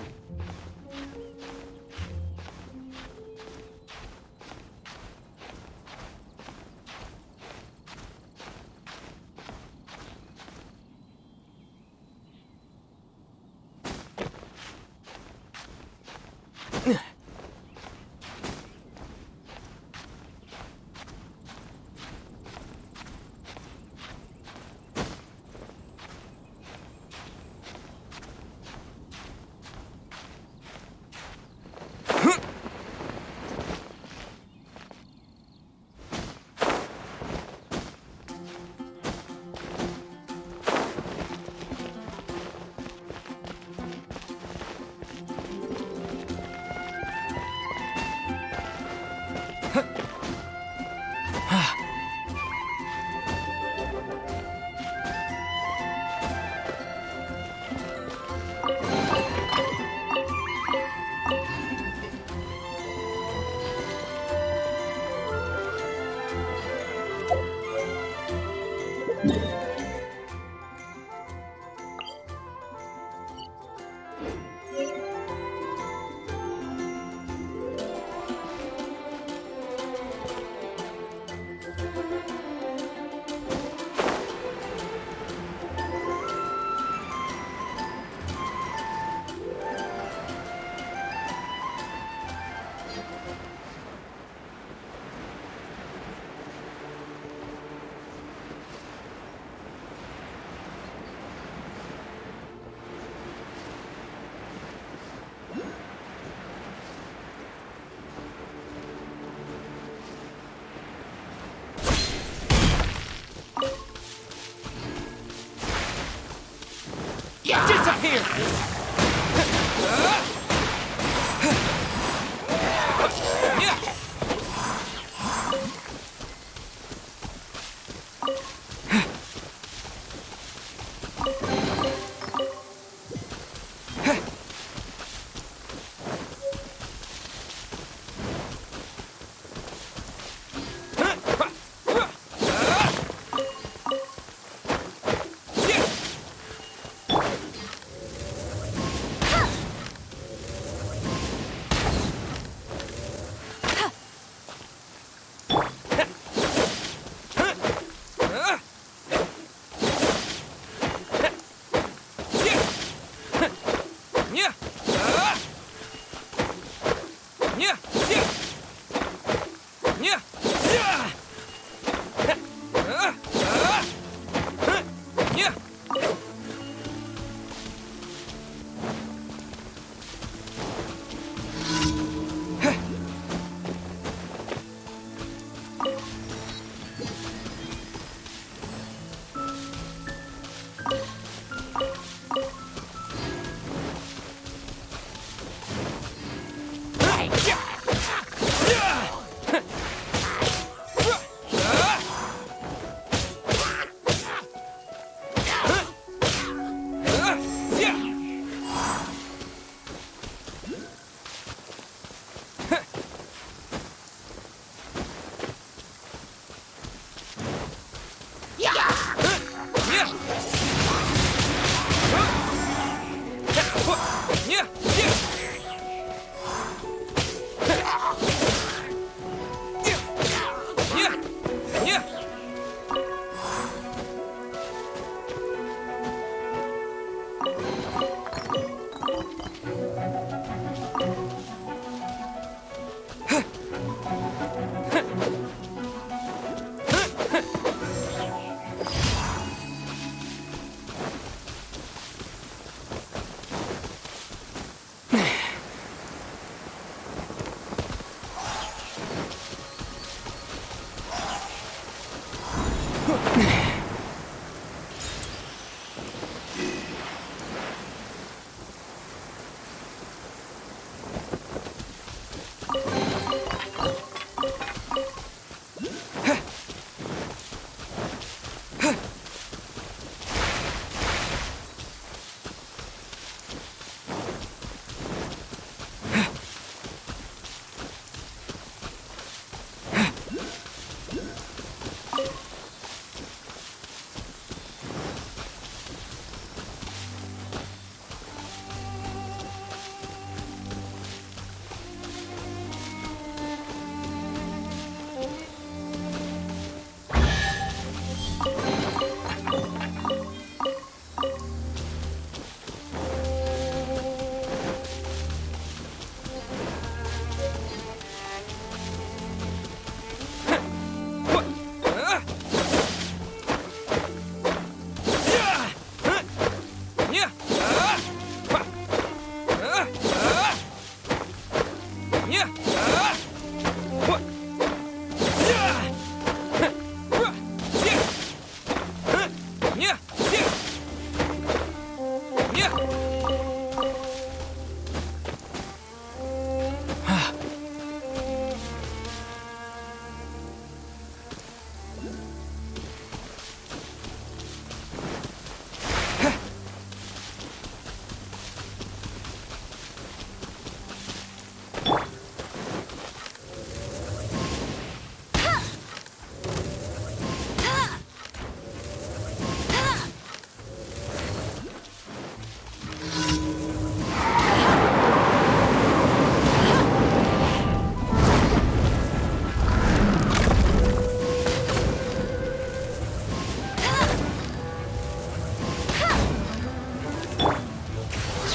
Disappear!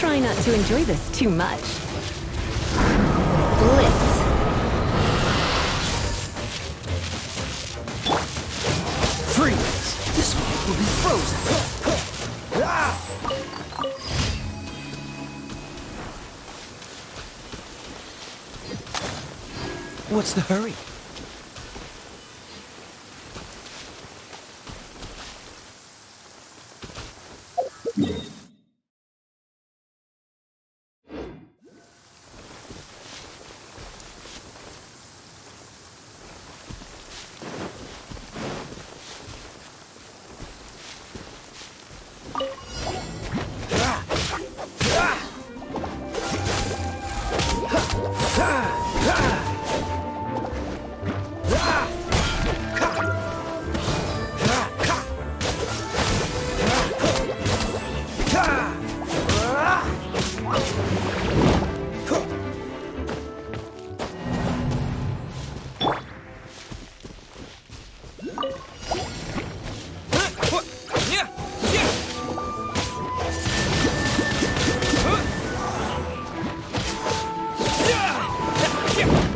Try not to enjoy this too much. Blitz. Freeze! This one will be frozen. What's the hurry? Yeah!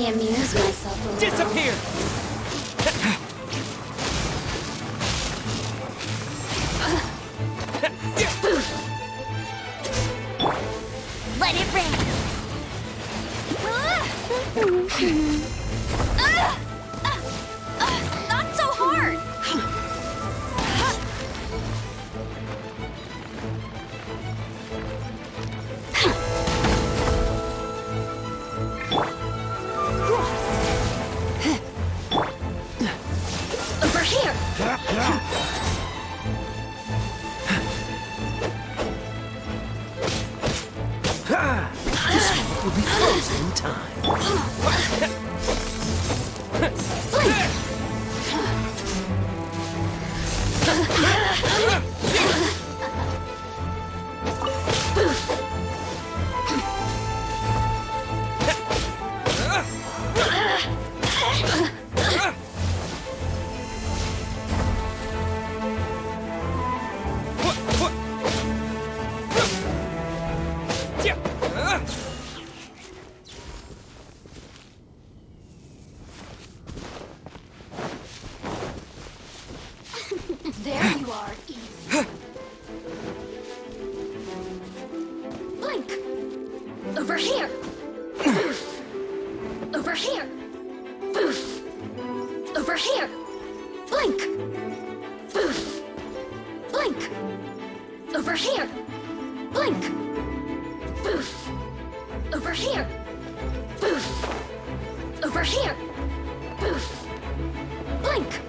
me amuse myself a little. Disappear! Let it rain. Not so hard! Over here. This one will be frozen in time. There you are, Eve. Blink. Over here. Boof. Over here. Boof. Over here. Blink. Boof. Blink. Over here. Blink. Boof. Over here. Boof. Over here. Boof. Blink.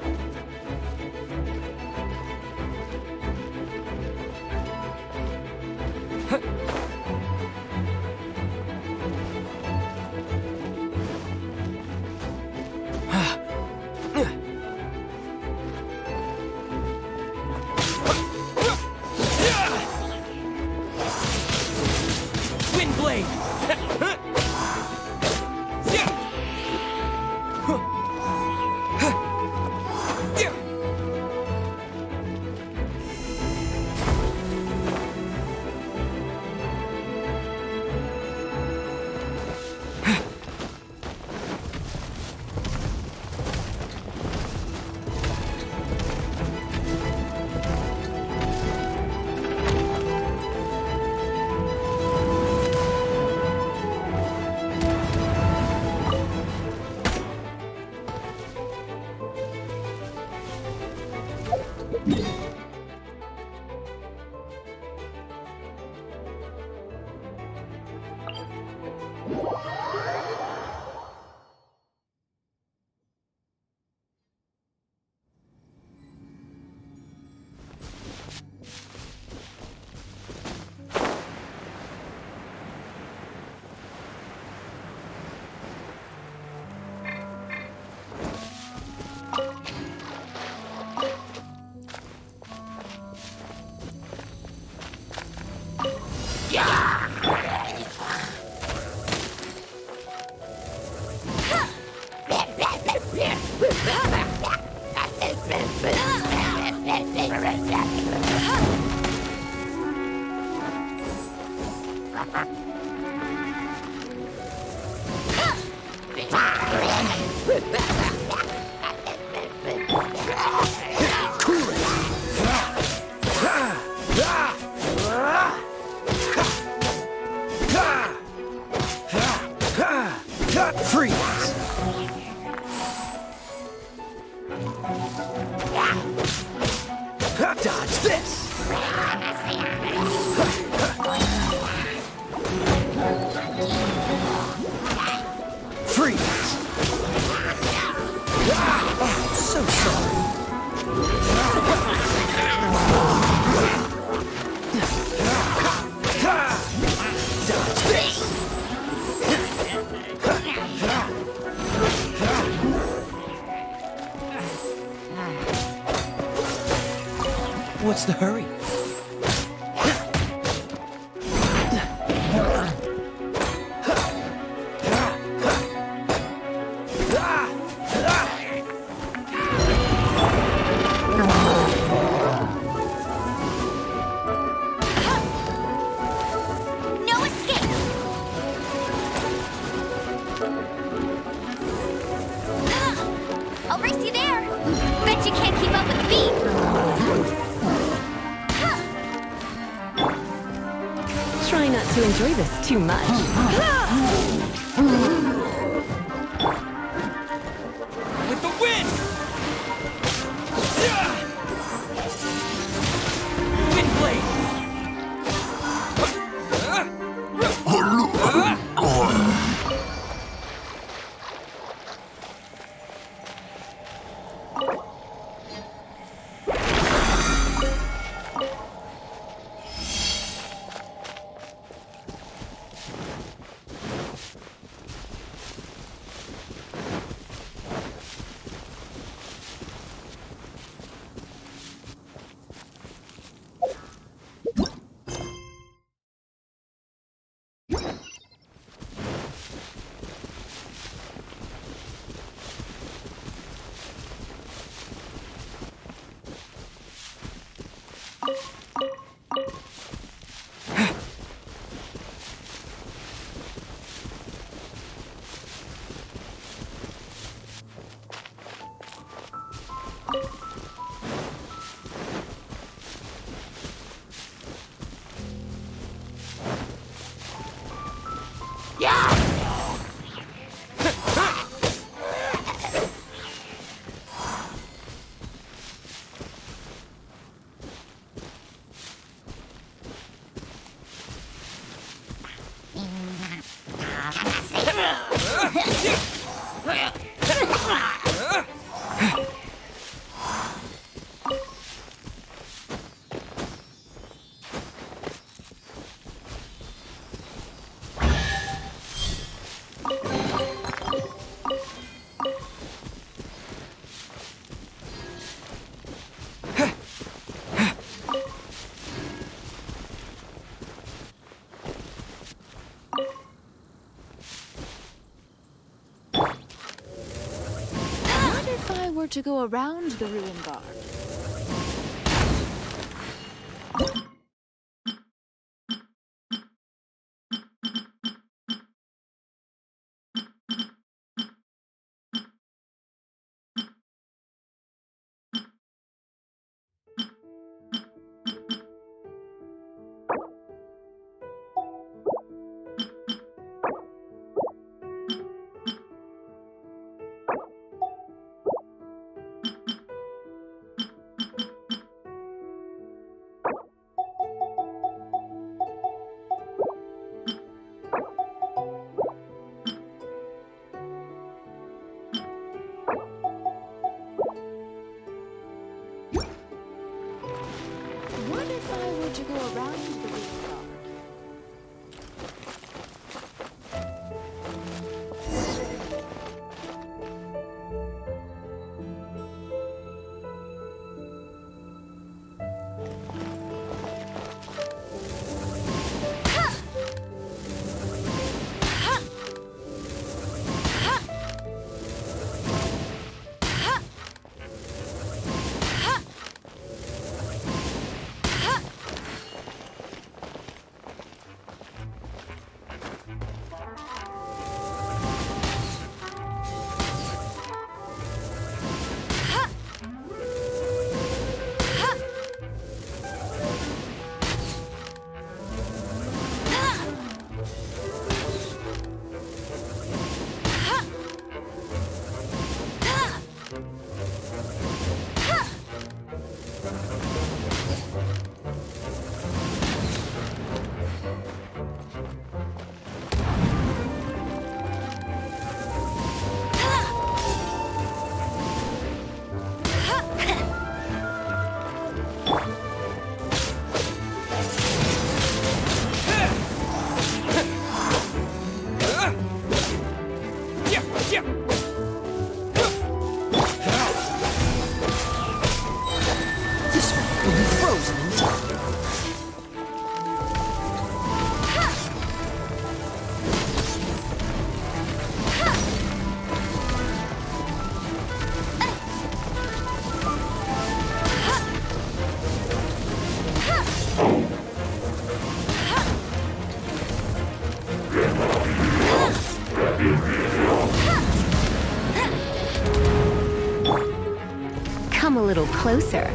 Dodge this! Freeze! Oh, so sorry. Dodge this! What's the hurry? No escape. Try not to enjoy this too much. With the wind! Wind blade! To go around the ruin guard. What if I were to go around the ruin guard? Come a little closer.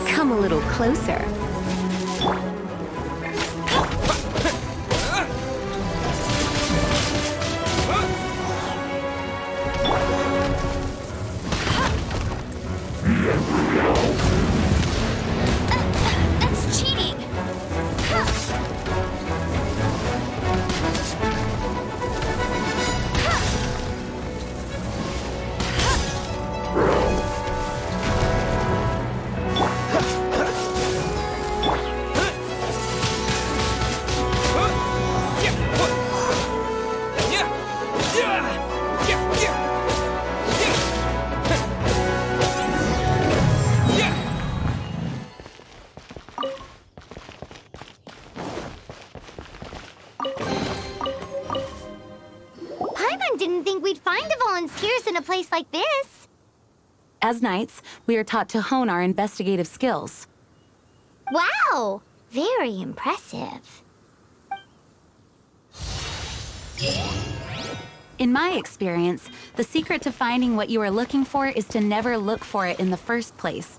Come a little closer. That's cheating! Paimon didn't think we'd find the volunteers in a place like this. As knights, we are taught to hone our investigative skills. Wow! Very impressive. In my experience, the secret to finding what you are looking for is to never look for it in the first place.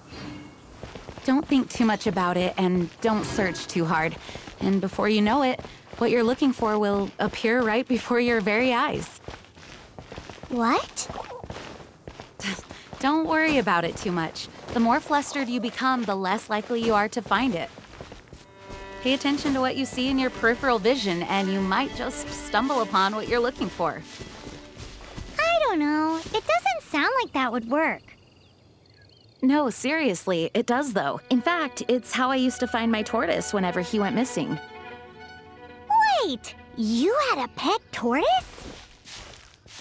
Don't think too much about it and don't search too hard. And before you know it, what you're looking for will appear right before your very eyes. What? Don't worry about it too much. The more flustered you become, the less likely you are to find it. Pay attention to what you see in your peripheral vision, and you might just stumble upon what you're looking for. I don't know. It doesn't sound like that would work. No, seriously, it does though. In fact, it's how I used to find my tortoise whenever he went missing. Wait! You had a pet tortoise?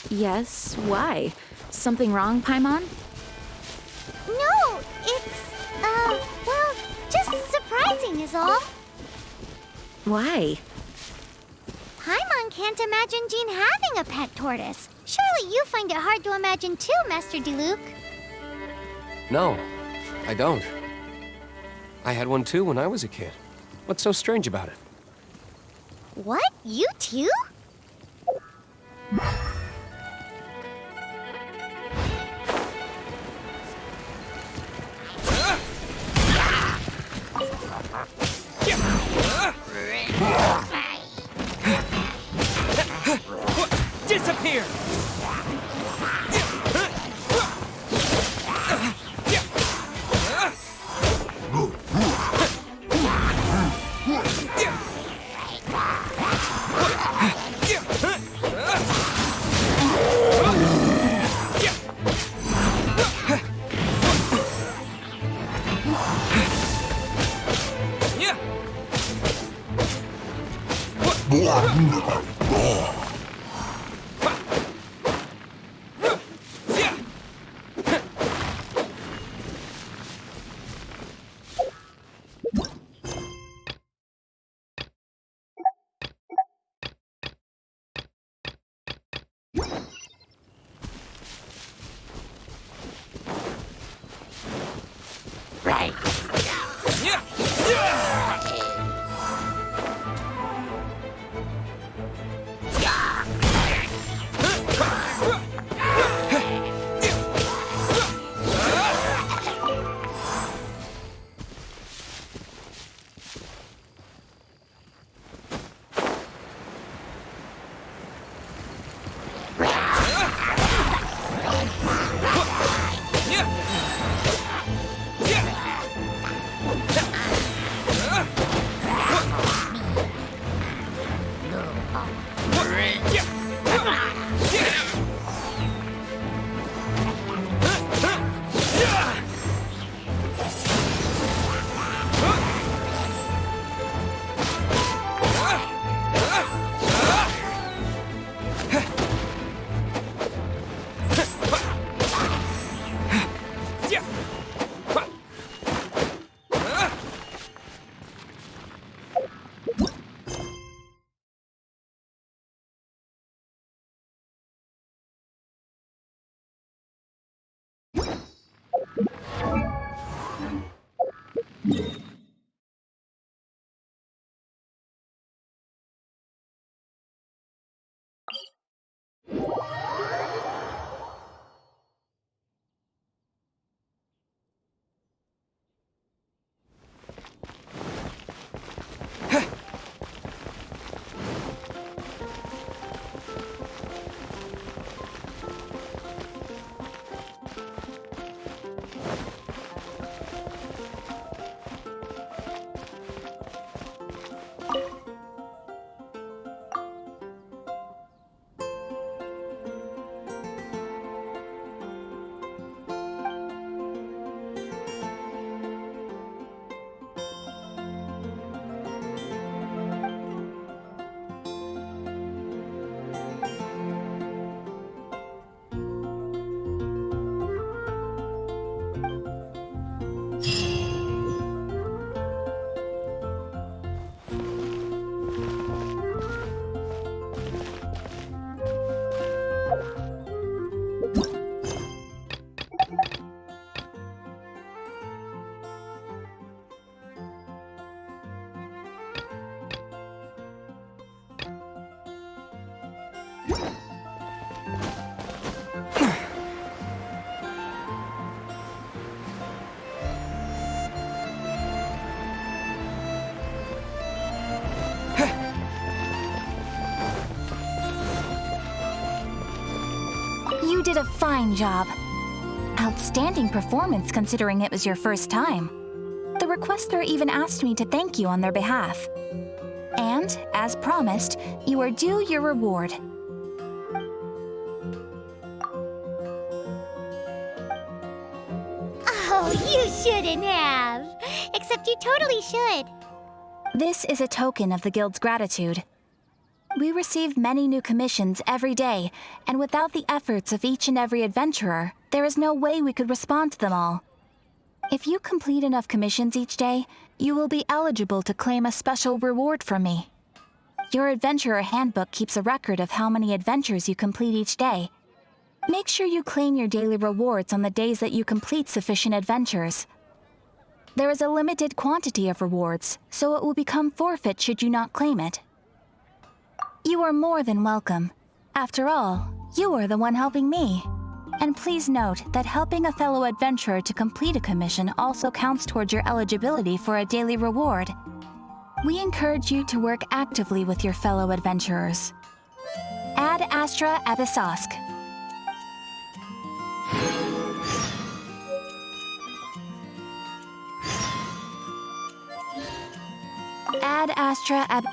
Yes, why? Something wrong, Paimon? No, it's, well, just surprising is all. Why? Paimon can't imagine Jean having a pet tortoise. Surely you find it hard to imagine too, Master Diluc. No, I don't. I had one too when I was a kid. What's so strange about it? What? You too? Disappear! You did a fine job. Outstanding performance considering it was your first time. The requester even asked me to thank you on their behalf. And, as promised, you are due your reward. Oh, you shouldn't have. Except you totally should. This is a token of the Guild's gratitude. We receive many new commissions every day, and without the efforts of each and every adventurer, there is no way we could respond to them all. If you complete enough commissions each day, you will be eligible to claim a special reward from me. Your adventurer handbook keeps a record of how many adventures you complete each day. Make sure you claim your daily rewards on the days that you complete sufficient adventures. There is a limited quantity of rewards, so it will become forfeit should you not claim it. You are more than welcome. After all, you are the one helping me. And please note that helping a fellow adventurer to complete a commission also counts towards your eligibility for a daily reward. We encourage you to work actively with your fellow adventurers. Ad Astra Abyssosque. Ad Astra Ab...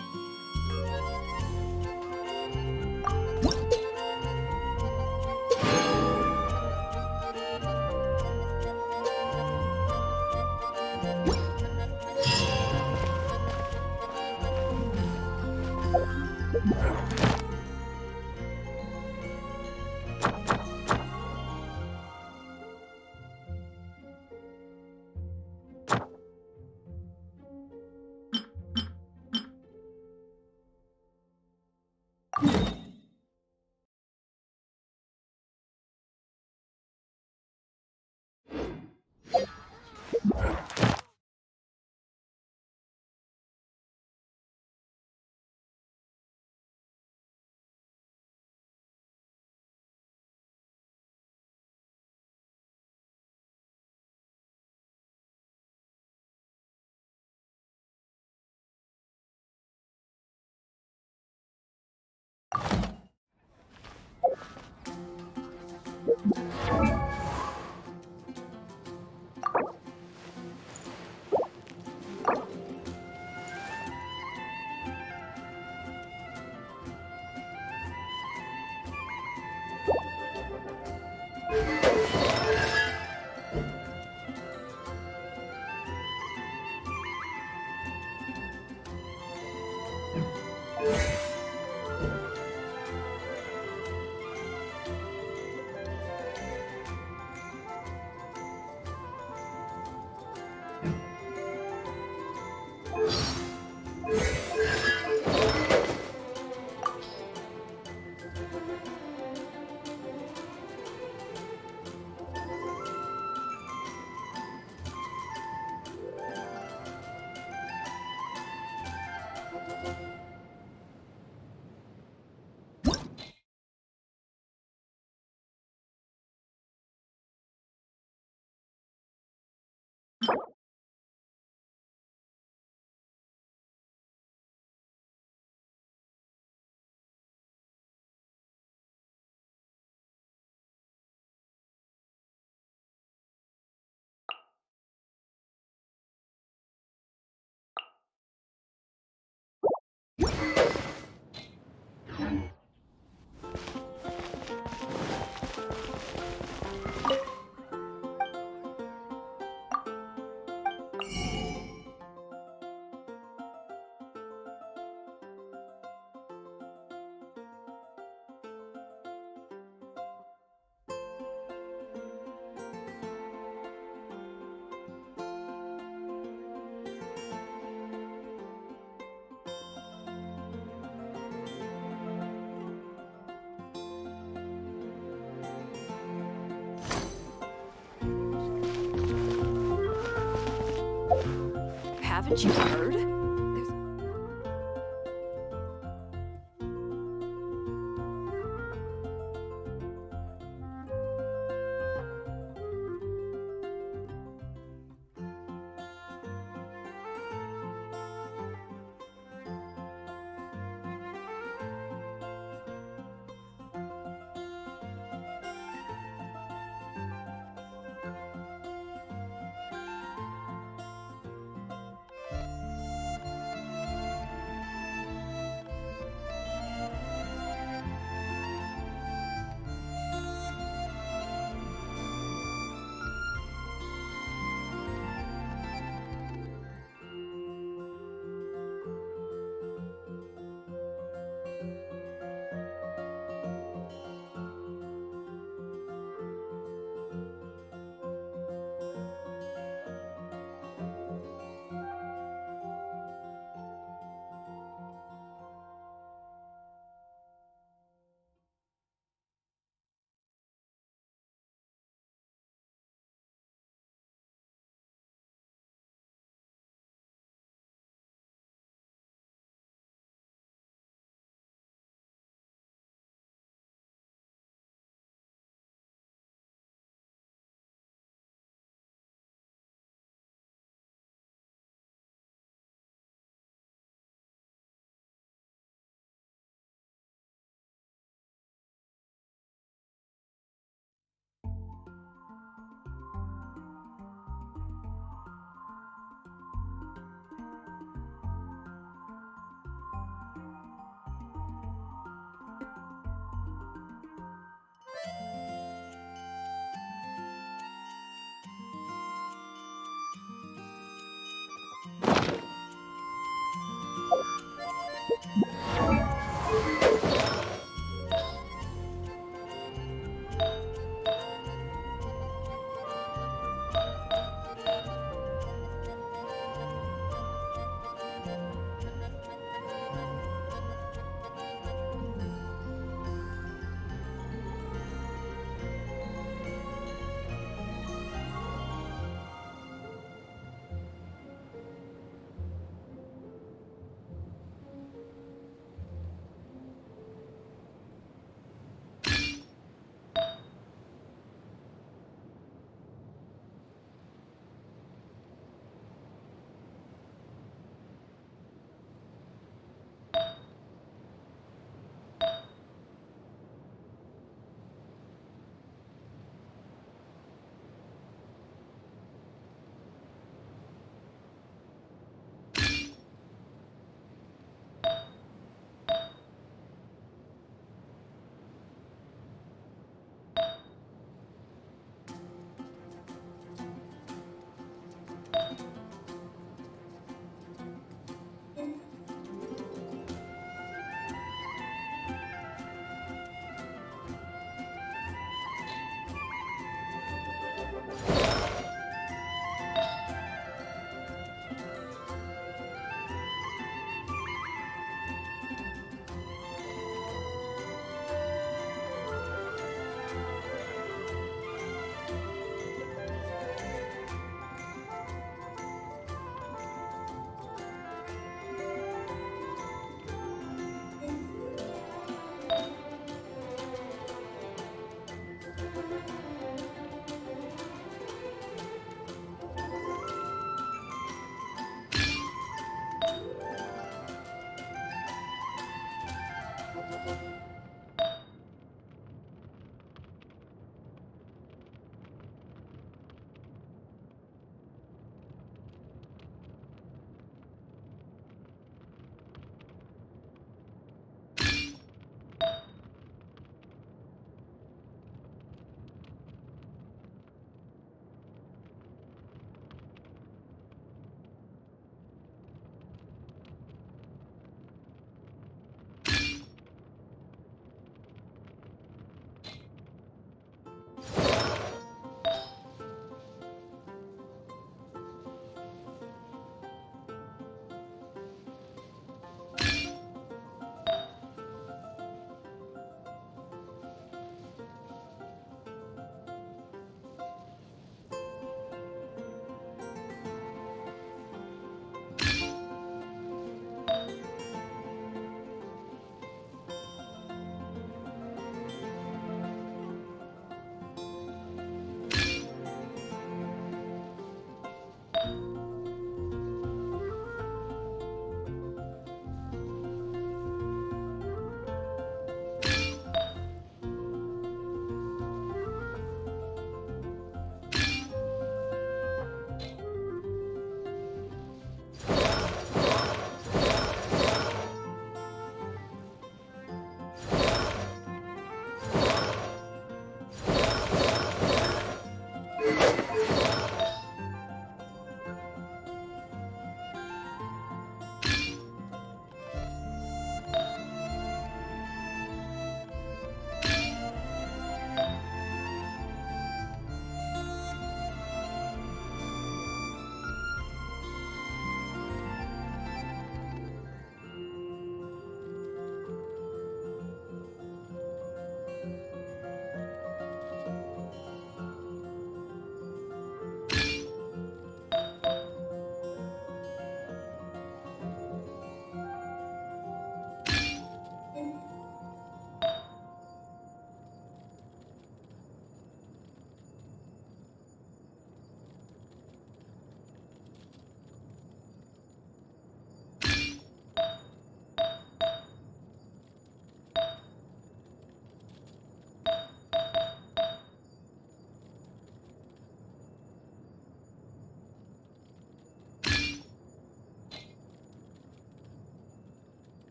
Haven't you heard?